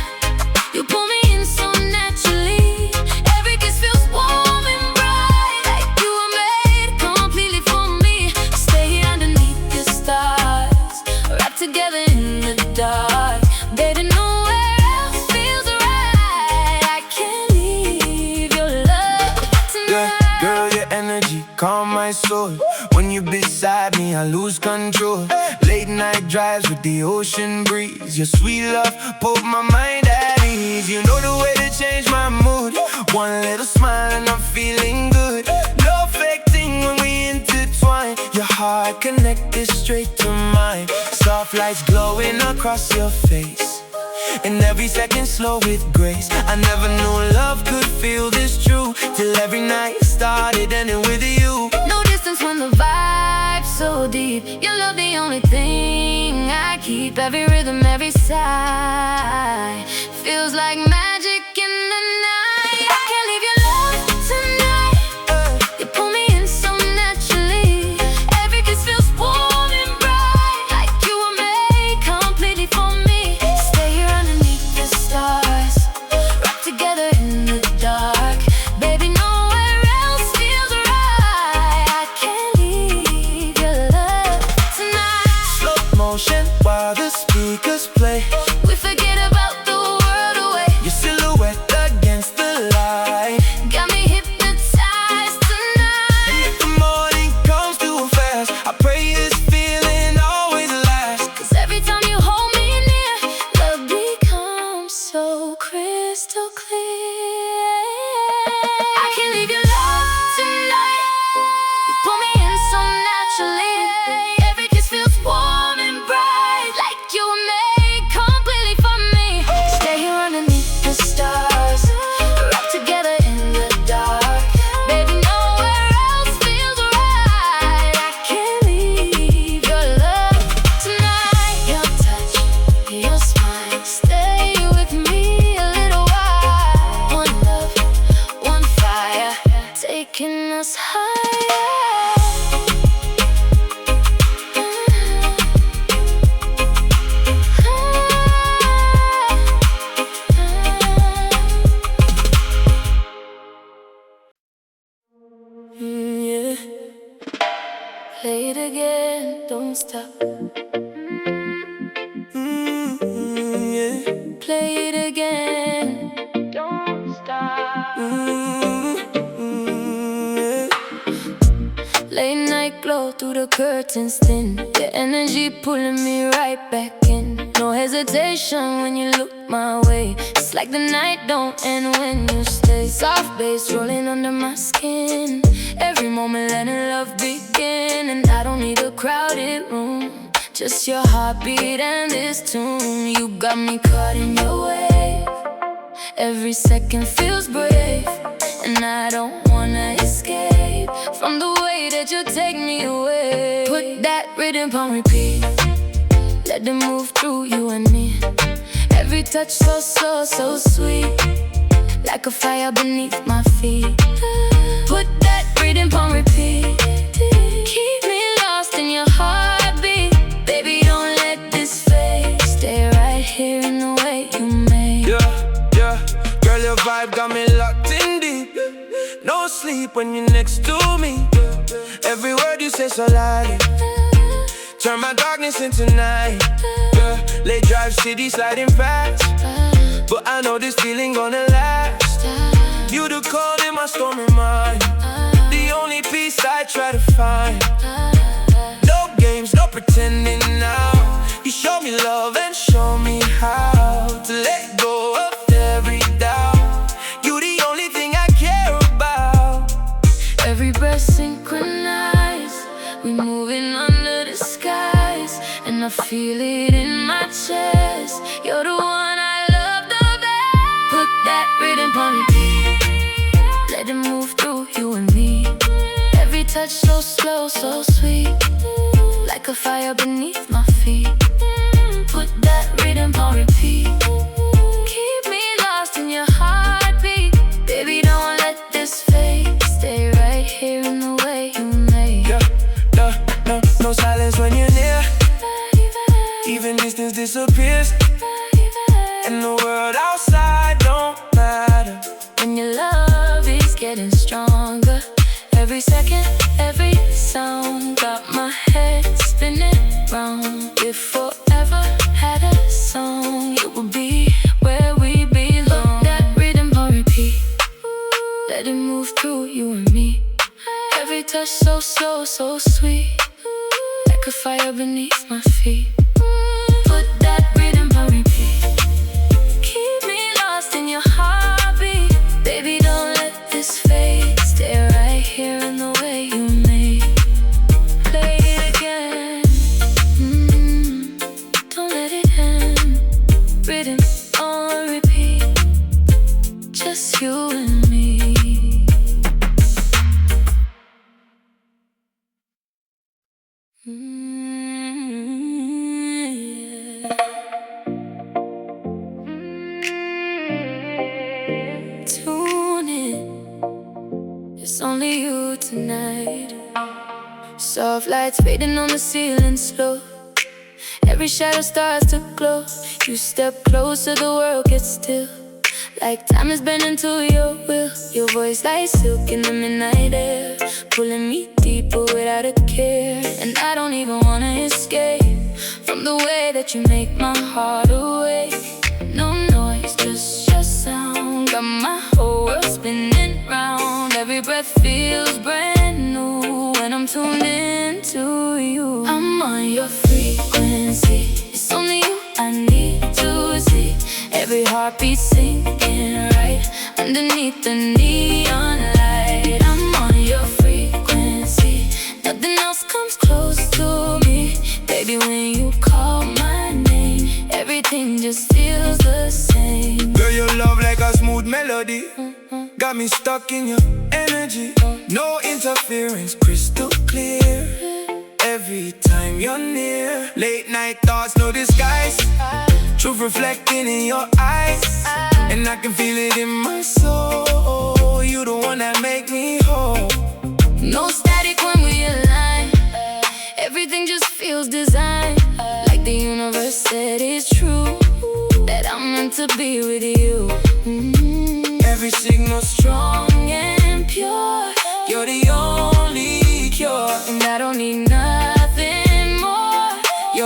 You pull me in so naturally. Every kiss feels warm and bright, like you were made completely for me. Stay here underneath the stars, wrapped together in the dark. Baby, nowhere else feels right. I can't leave your love tonight. Yeah, girl, your energy calm my soul. When you're beside me, I lose control. Late night drives with the ocean breeze. Your sweet love put my mind at ease. You know the way to change my mood. One little smile and I'm feeling good. No fake thing when we intertwine. Your heart connected straight to mine. Soft lights glowing across your face, and every second slow with grace. I never knew love could feel this true, till every night started ending with you. No distance when the vibe's so deep. Your love the only thing I keep. Every rhythm, every sigh feels like magic in the night. I can't leave your love tonight. You pull me in so naturally. Every kiss feels warm and bright, like you were made completely for me. Stay here underneath the stars, wrapped together in the dark. Baby, nowhere else feels right. I can't leave your love tonight. Slow motion while the speakers play. We forget about the world away. Your silhouette against the light. Got me hypnotized tonight. If the morning comes too fast, I pray this feeling always lasts. 'Cause every time you hold me near, love becomes so crystal clear. I can't leave your love tonight. You pull me in so naturally. Every kiss feels warm and bright, like you were made completely stop. Yeah. Play it again. Don't stop. Yeah. Late night glow through the curtains thin. Your energy pulling me right back in. No hesitation when you look my way. It's like the night don't end when you stay. Soft bass rolling under my skin. Every moment letting love begin. And I don't need a crowded room, just your heartbeat and this tune. You got me caught in your wave. Every second feels brave, and I don't wanna escape from the way that you take me away. Put that rhythm on repeat. Let it move through you and me. Every touch so slow, so sweet, like a fire beneath my feet. Put that rhythm on repeat. Keep me lost in your heartbeat. Baby, don't let this fade. Stay right here in the way you made. Yeah, yeah. Girl, your vibe got me locked in deep. No sleep when you're next to me. Every word you say so loud. Turn my darkness into night. Yeah, late drive city sliding fast, but I know this feeling gonna last. You the cold in my stormy mind, the only peace I try to find. No games, no pretending now. You show me love and show me how to let go of every doubt. You the only thing I care about. Every breath synchronized, we moving under the skies, and I feel it in my chest. You're the one I love the best. Put that rhythm on repeat. Let it move through you and me. Every touch so slow, so sweet, like a fire beneath my feet. Put that rhythm on repeat. Keep me lost in your heartbeat. Baby, don't let this fade. Stay right here in the way you made. Yeah, no silence when you're near. Even distance disappears, and the world outside don't matter when your love is getting stronger. Every second, every sound got my head spinning round. If forever had a song, it would be where we belong. Put that rhythm on repeat. Let it move through you and me. Every touch so slow, so sweet, like a fire beneath my feet. Put that rhythm on repeat. Keep me lost in your heartbeat. Baby, don't let this fade. Stay right here in the way you made. Play it again. Don't let it end. Rhythm on repeat. Just you and me. Tune in, it's only you tonight. Soft lights fading on the ceiling slow. Every shadow starts to glow. You step closer, the world gets still, like time is bending to your will. Your voice like silk in the midnight air, pulling me deeper without a care. And I don't even wanna escape from the way that you make my heart awake. No noise, just your sound, got my whole world spinning round. Every breath feels brand new when I'm tuned into you. I'm on your frequency, it's only you I need to see. Every heartbeat sinking right underneath the neon light. I'm on your frequency, nothing else comes close to me. Baby, when you call my name, everything just feels the same. Girl, your love like a smooth melody, got me stuck in your energy. No interference, crystal clear. Every time you're near, late night thoughts, no disguise. Truth reflecting in your eyes, and I can feel it in my soul. You the one that make me whole. No static when we align, everything just feels designed, like the universe said it's true, that I'm meant to be with you. Every signal strong and pure, you're the only cure, and I don't need nothing more.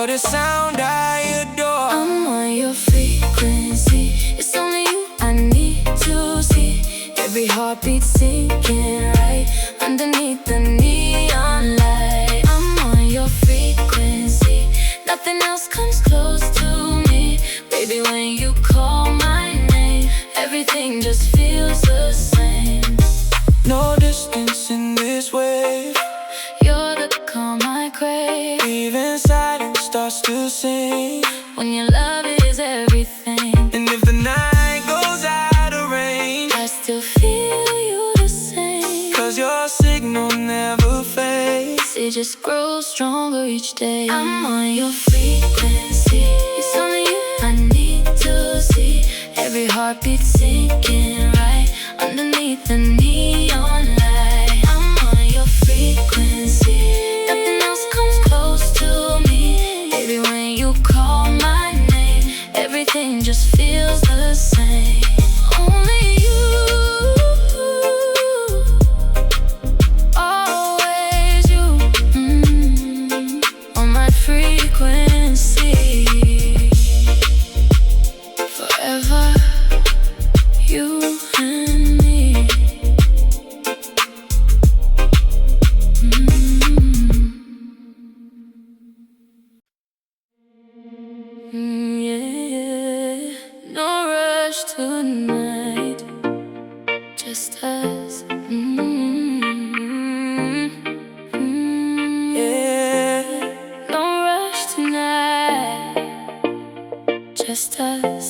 You're the sound I adore. I'm on your frequency. It's only you I need to see. Every heartbeat sinking right underneath the neon light. I'm on your frequency. Nothing else comes close to me. Baby, when you call my name, everything just feels the same. No distance in this wave. You're the calm I crave. Even silence starts to sing when your love is everything. And if the night goes out of range, I still feel you the same. 'cause your signal never fades. It just grows stronger each day. I'm on your frequency. It's only you I need to see. Every heartbeat sinking right underneath the neon light. I'm on your frequency. Nothing else comes close to me. Baby, when you call my name, everything just feels the same. Only you, always you, on my frequency. Forever, you and me. Yeah. No rush tonight, just us. Yeah. No rush tonight, just us.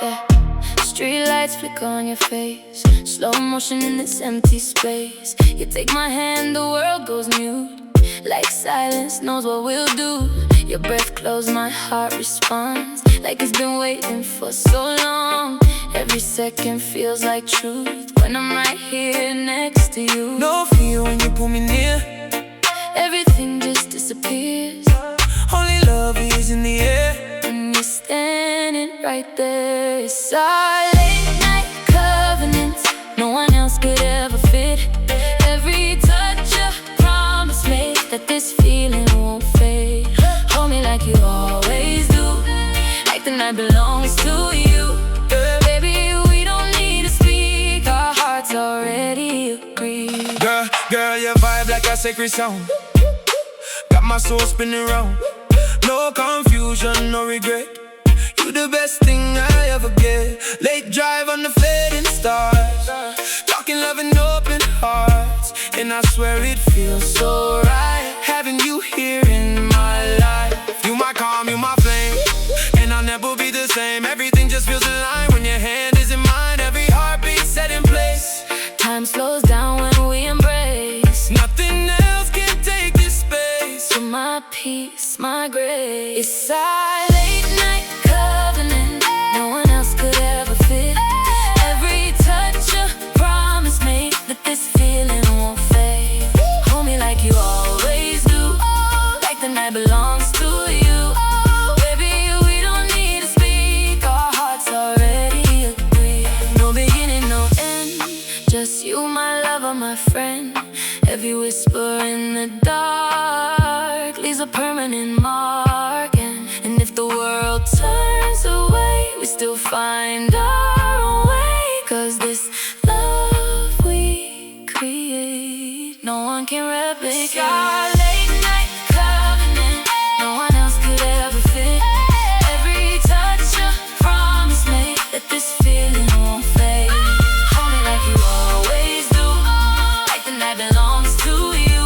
Yeah. Street lights flicker on your face, slow motion in this empty space. You take my hand, the world goes mute. Like silence knows what we'll do. Your breath close, my heart responds like it's been waiting for so long. Every second feels like truth when I'm right here next to you. No fear when you pull me near. Everything just disappears. Only love is in the air. And you're standing right there. It's our late night covenant. No one else could ever fit. Every touch a promise made that this feeling won't fade. Hold me like you always do, like the night belongs to you. Baby, we don't need to speak, our hearts already agree. Girl, your vibe like a sacred sound. Got my soul spinning round. No confusion, no regret. You the best thing I ever get. Late drive on the fading stars, talking love and open hearts. And I swear it feels so right having you here in my life. You my calm, you my flame, and I'll never be the same. Everything just feels aligned when your hand is in mine. Every heartbeat set in place. Time slows down when we embrace. Nothing else can take this space. So my peace, my grace. It's our late night covenant. No one else could ever fit. Every touch a promise made that this feeling won't fade. Hold me like you always do, like the night belongs to you. Baby, we don't need to speak, our hearts already agree. No beginning, no end, just you, my lover, my friend. Every whisper in the dark leaves a permanent mark. And if the world turns away, we still find our own way. 'Cause this love we create, no one can replicate. Our late night covenant, no one else could ever fit. Every touch a promise made that this feeling won't fade. Hold me like you always do, like the night belongs to you.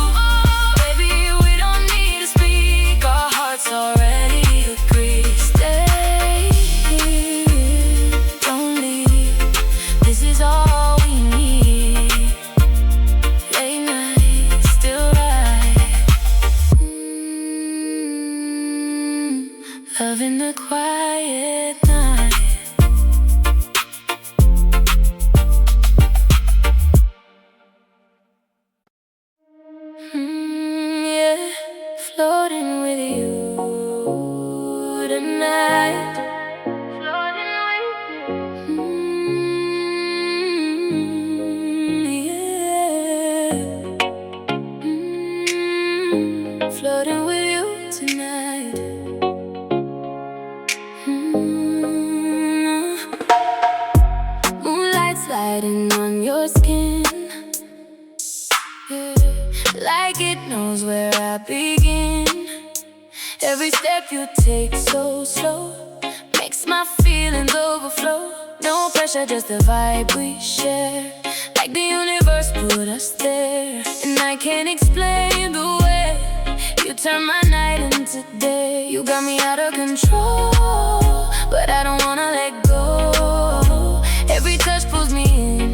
Baby, we don't need to speak, our hearts already agree. Stay here, don't leave, this is all we need. Late night, still right. Love in the quiet night. Yeah, floating with you tonight. Floating with you. Yeah. Floating with you tonight. Moonlight sliding on your skin, yeah, like it knows where I begin. Every step you take so slow makes my feelings overflow. No pressure, just the vibe we share, like the universe put us there. And I can't explain the way you turn my night into day. You got me out of control, but I don't wanna let go. Every touch pulls me in,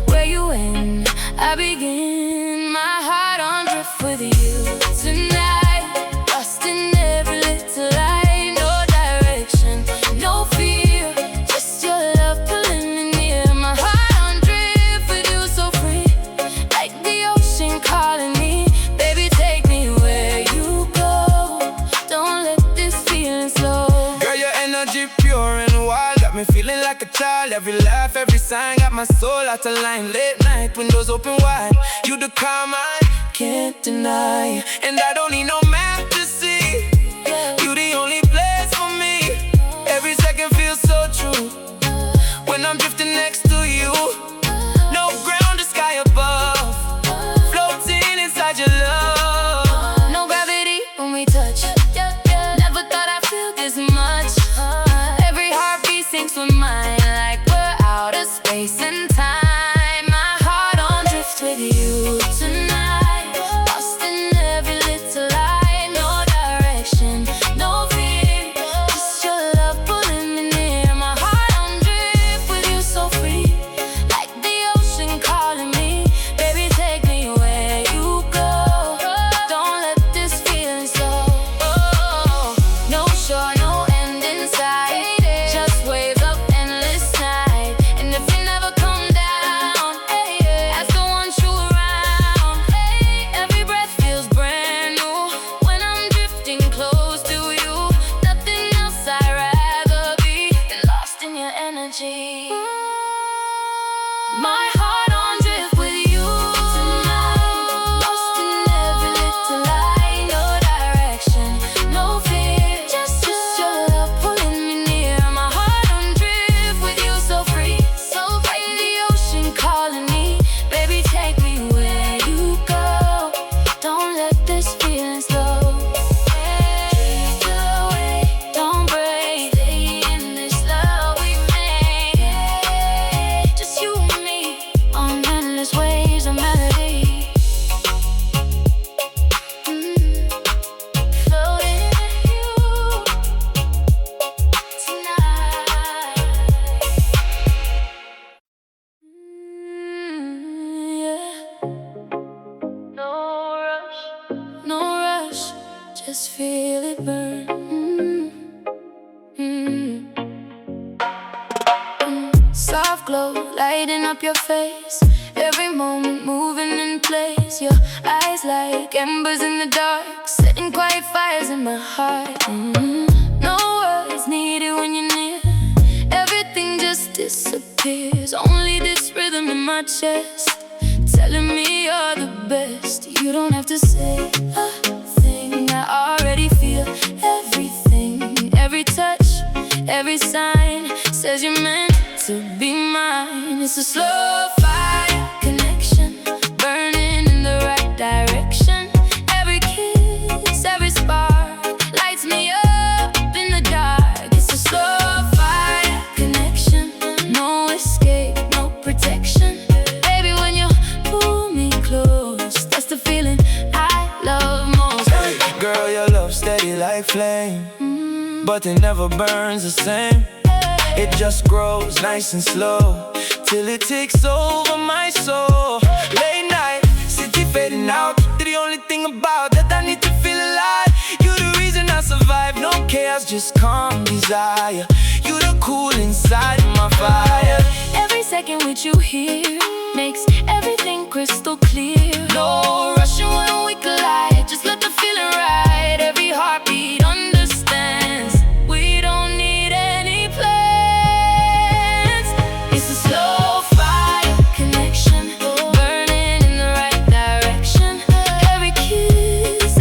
where you end, I begin. My heart on drift with you tonight, lost in every little light. No direction, no fear, just your love pulling me near. My heart on drift with you so free, like the ocean calling me. Baby, take me where you go, don't let this feeling slow. Girl, your energy pure and wild, got me feeling like a child. Every laugh, every sign, got my soul out of line. Late night, windows open wide, you the calm I can't deny. And I don't need no map to see, you the only place for me. Every second feels so true, when I'm drifting next to you. No ground, the sky above, floating inside your love. No gravity when we touch, never thought I'd feel this much. Every heartbeat syncs with mine, like we're out of space and time. My heart on drift with you tonight, lost in every little light. No direction, no fear, just your love pulling me near. My heart on drift with you so free, like the ocean calling me. Baby, take me where you go, don't let this feeling slow. No shore, no end in sight, just waves up endless night. And if you never come down, that's the one true around. Every breath feels brand new when I'm drifting close to you. Nothing else I'd rather be than lost in your energy. My heart on drift with you tonight, lost in every little light. No direction, no fear, just your love pulling me near. My heart on drift with you so free, like the ocean calling me. Baby, take me where you go, don't let this feeling slow. Drift away, don't break, stay in this love we made. Just you and me on endless waves of melody. Floating with you tonight. Yeah. No rush, just feel it burn. Soft glow lighting up your face, every moment moving in place. Your eyes like embers in the dark, setting quiet fires in my heart. No words needed when you're near, everything just disappears. Only this rhythm in my chest, telling me you're the best. You don't have to say a thing, I already feel everything. Every touch, every sign says you're meant to be mine. It's a slow fire connection, burning in the right direction. Every kiss, every spark lights me up in the dark. It's a slow fire connection, no escape, no protection. Baby, when you pull me close, that's the feeling I love most. Hey, girl, your love steady like flame, but it never burns the same. It just grows nice and slow, till it takes over my soul. Late night, city fading out, you're the only thing about that I need to feel alive. You're the reason I survive, no chaos, just calm desire. You the cool inside of my fire. Every second with you here makes everything crystal clear. No rushing when we collide, just let the feeling ride. Every heartbeat understands, we don't need any plans. It's a slow fire connection, burning in the right direction. Every kiss,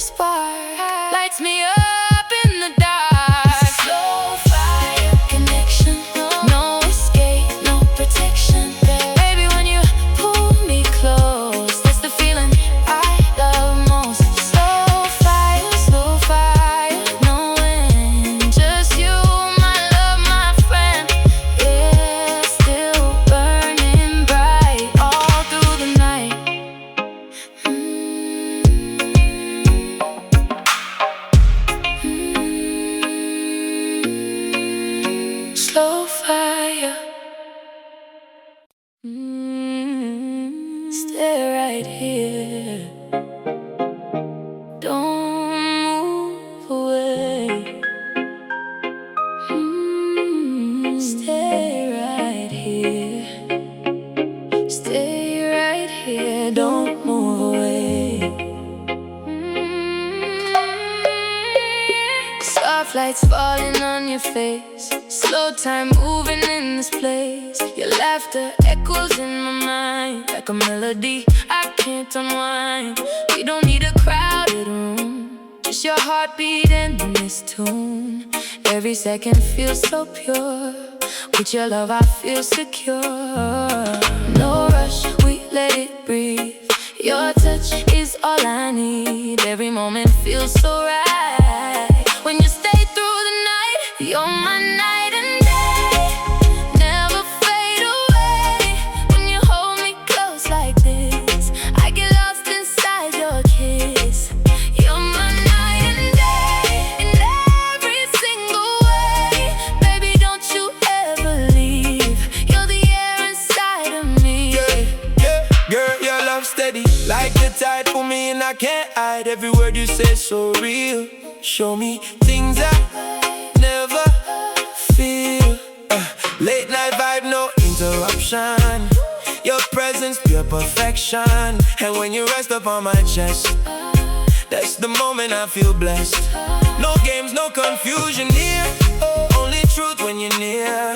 every spark lights me up in the dark. Slow fire connection, no escape, no protection. Baby, when you pull me close, that's the feeling I love most. Slow fire, no end, just you, my love, my friend. Yeah, still burning bright all through the night. Slow fire. Stay right here. Don't move away. Stay right here. Stay right here. Don't move away. Soft lights falling on your face, slow time moving in this place. Your laughter echoes in my mind like a melody I can't unwind. We don't need a crowded room, just your heartbeat in this tune. Every second feels so pure, with your love I feel secure. No rush, we let it breathe. Your touch is all I need. Every moment feels so right. When you stay through the night, you're my night and day. Never fade away. When you hold me close like this, I get lost inside your kiss. You're my night and day, in every single way. Baby, don't you ever leave. You're the air inside of me. Yeah, girl, your love steady like the tide. Pull me and I can't hide. Every word you say so real. Show me things I never feel. Late night vibe, no interruption. Your presence, pure perfection. And when you rest upon my chest, that's the moment I feel blessed. No games, no confusion here. Only truth when you're near.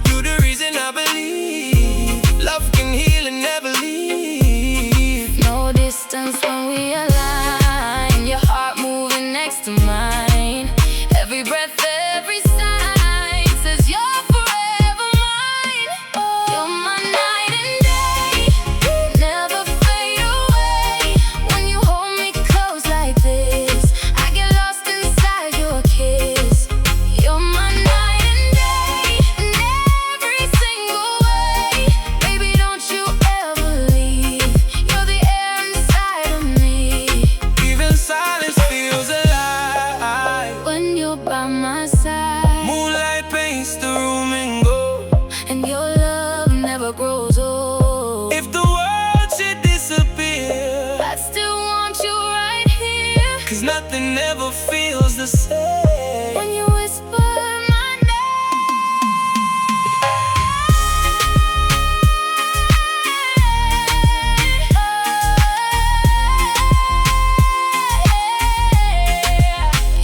You the reason I believe love can heal and never leave. No distance when we align. Your heart moving next to mine. Every breath, every sign says you're forever mine. You're my night and day. Never fade away. When you hold me close like this, I get lost inside your kiss. You're my night and day, in every single way. Baby, don't you ever leave. You're the air inside of me. Even silence feels alive When you're by my side, moonlight paints the room in gold. and your love never grows old. If the world should disappear, I still want you right here. 'cause nothing ever feels the same. When you whisper my name,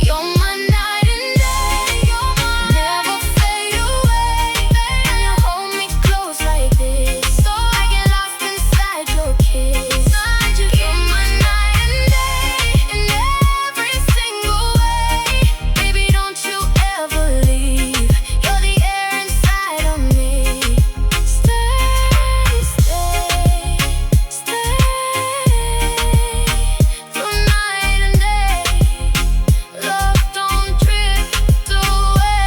you're my night and day. Never fade away. When you hold me close like this, so I get lost inside your kiss. You're my night and day, in every single way. Baby, don't you ever leave. You're the air inside of me. Stay, stay, stay through night and day. Love, don't drift away.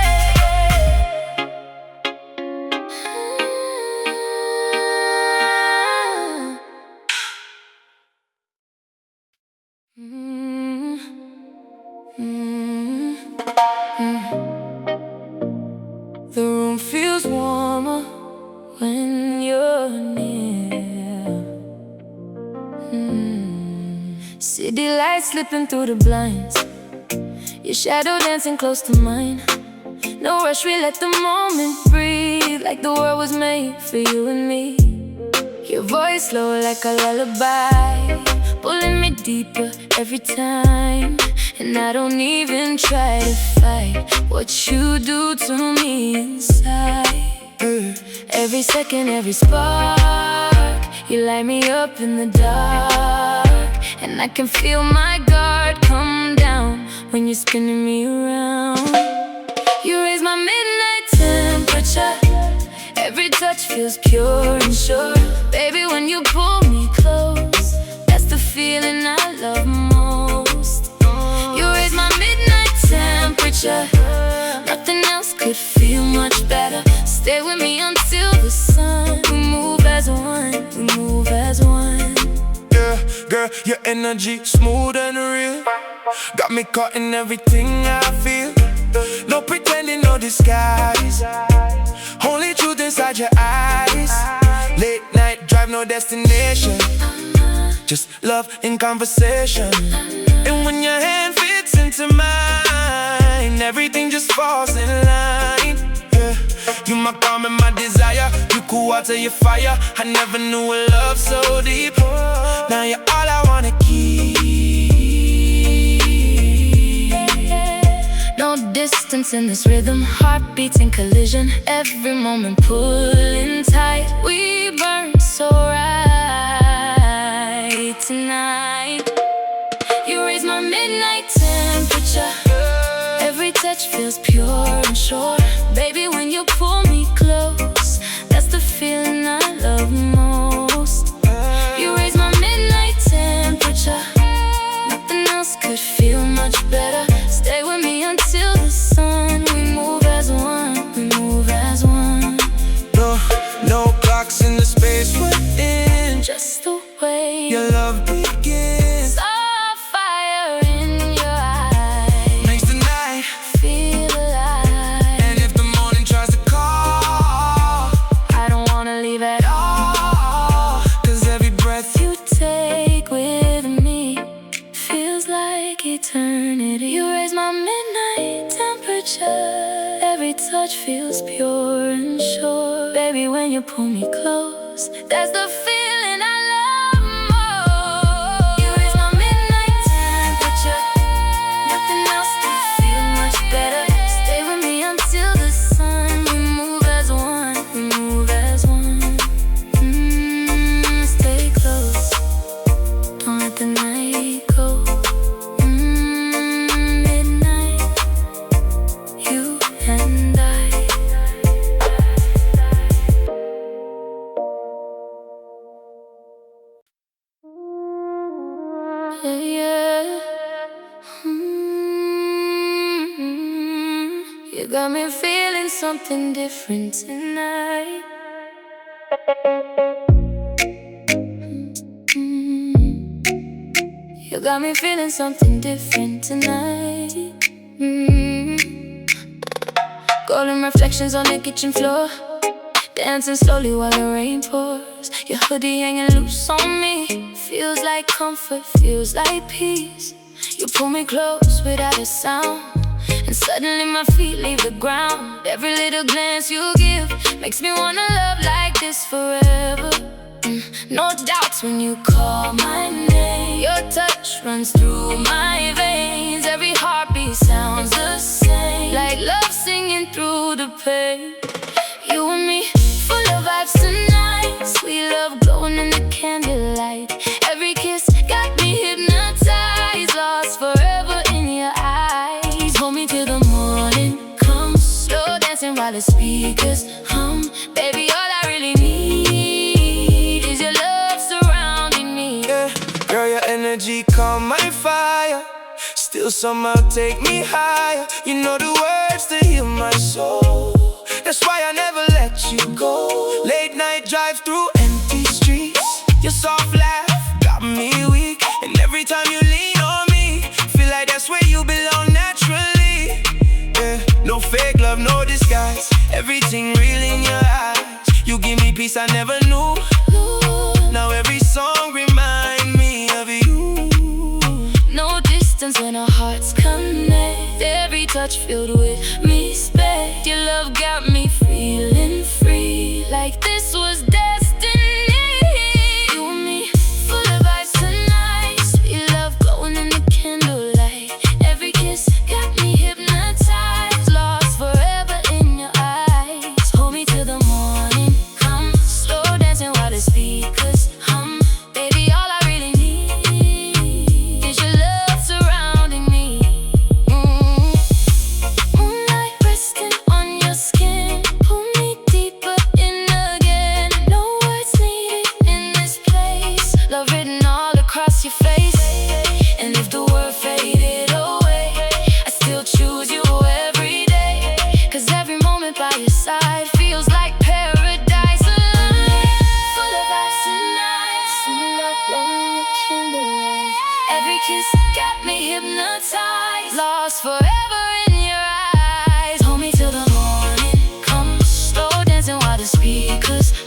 The room feels warmer when you're near. City lights slipping through the blinds, your shadow dancing close to mine. No rush, we let the moment breathe, like the world was made for you and me. Your voice slow like a lullaby, pulling me deeper every time. And I don't even try to fight what you do to me inside. Every second, every spark, you light me up in the dark, and I can feel my guard when you're spinning me around. You raise my midnight temperature. Every touch feels pure and sure. Baby, when you pull me close, that's the feeling I love most. You raise my midnight temperature. Nothing else could feel much better. Stay with me until the sun. We move as one, we move as one. Yeah, girl, your energy smooth and real. Got me caught in everything I feel. No pretending, no disguise. Only truth inside your eyes. Late night drive, no destination. Just love in conversation. And when your hand fits into mine, everything just falls in line. Yeah. You my calm and my desire. You cool water, you fire. I never knew a love so deep. Now you're all I wanna keep. No distance in this rhythm, heartbeats in collision. Every moment pulling tight. We burn so right tonight. You raise my midnight temperature. Every touch feels pure and sure. Baby, when you pull me close, that's the feeling I love most. You raise my midnight temperature. Nothing else could feel much better. Stay with me until the sun. We move as one, we move as one. No clocks in the space we're in. Just the way your love begins. Soft fire in your eyes Makes the night feel alive. And if the morning tries to call, I don't wanna leave at all. 'cause every breath You take with me feels like eternity. You raise my midnight temperature. Every touch feels pure and sure. Baby, when you pull me close, that's the feeling I love most. You raise my midnight temperature. Nothing else can feel much better. Stay with me until the sun. We move as one, we move as one. Stay close, don't let the night go. Midnight, you and I. Yeah. You got me feeling something different tonight. You got me feeling something different tonight. Golden reflections on the kitchen floor, dancing slowly while the rain pours. Your hoodie hanging loose on me. Feels like comfort, feels like peace. You pull me close without a sound, and suddenly my feet leave the ground. Every little glance you give makes me wanna love like this forever. No doubts when you call my name. Your touch runs through my veins. Every heartbeat sounds the same, like love singing through the pain. You and me, full of vibes tonight. Sweet love glowing in the candlelight. Every kiss got me hypnotized, lost forever in your eyes. Hold me till the morning comes, slow dancing while the speakers hum. Baby, all I really need is your love surrounding me. Yeah, girl, your energy calm my fire. Still somehow take me higher. You know the words to heal my soul. That's why I never let you go. Late night drive through empty streets. Your soft laugh got me weak. And every time you lean on me, feel like that's where you belong naturally. Yeah, no fake love, no disguise. Everything real in your eyes. You give me peace I never knew. Now every song remind me of you. No distance when our hearts connect. Every touch filled with respect. Your love got me feeling free, like this was destiny. You and me, full of vibes tonight. Sweet love glowing in the candlelight. Every kiss got me hypnotized, lost forever in your eyes. Hold me till the morning comes, slow dancing while the speakers hum. Baby, all I really need is your love surrounding me. kiss got me hypnotized, lost forever in your eyes. Hold me till the morning comes, slow dancing while the speakers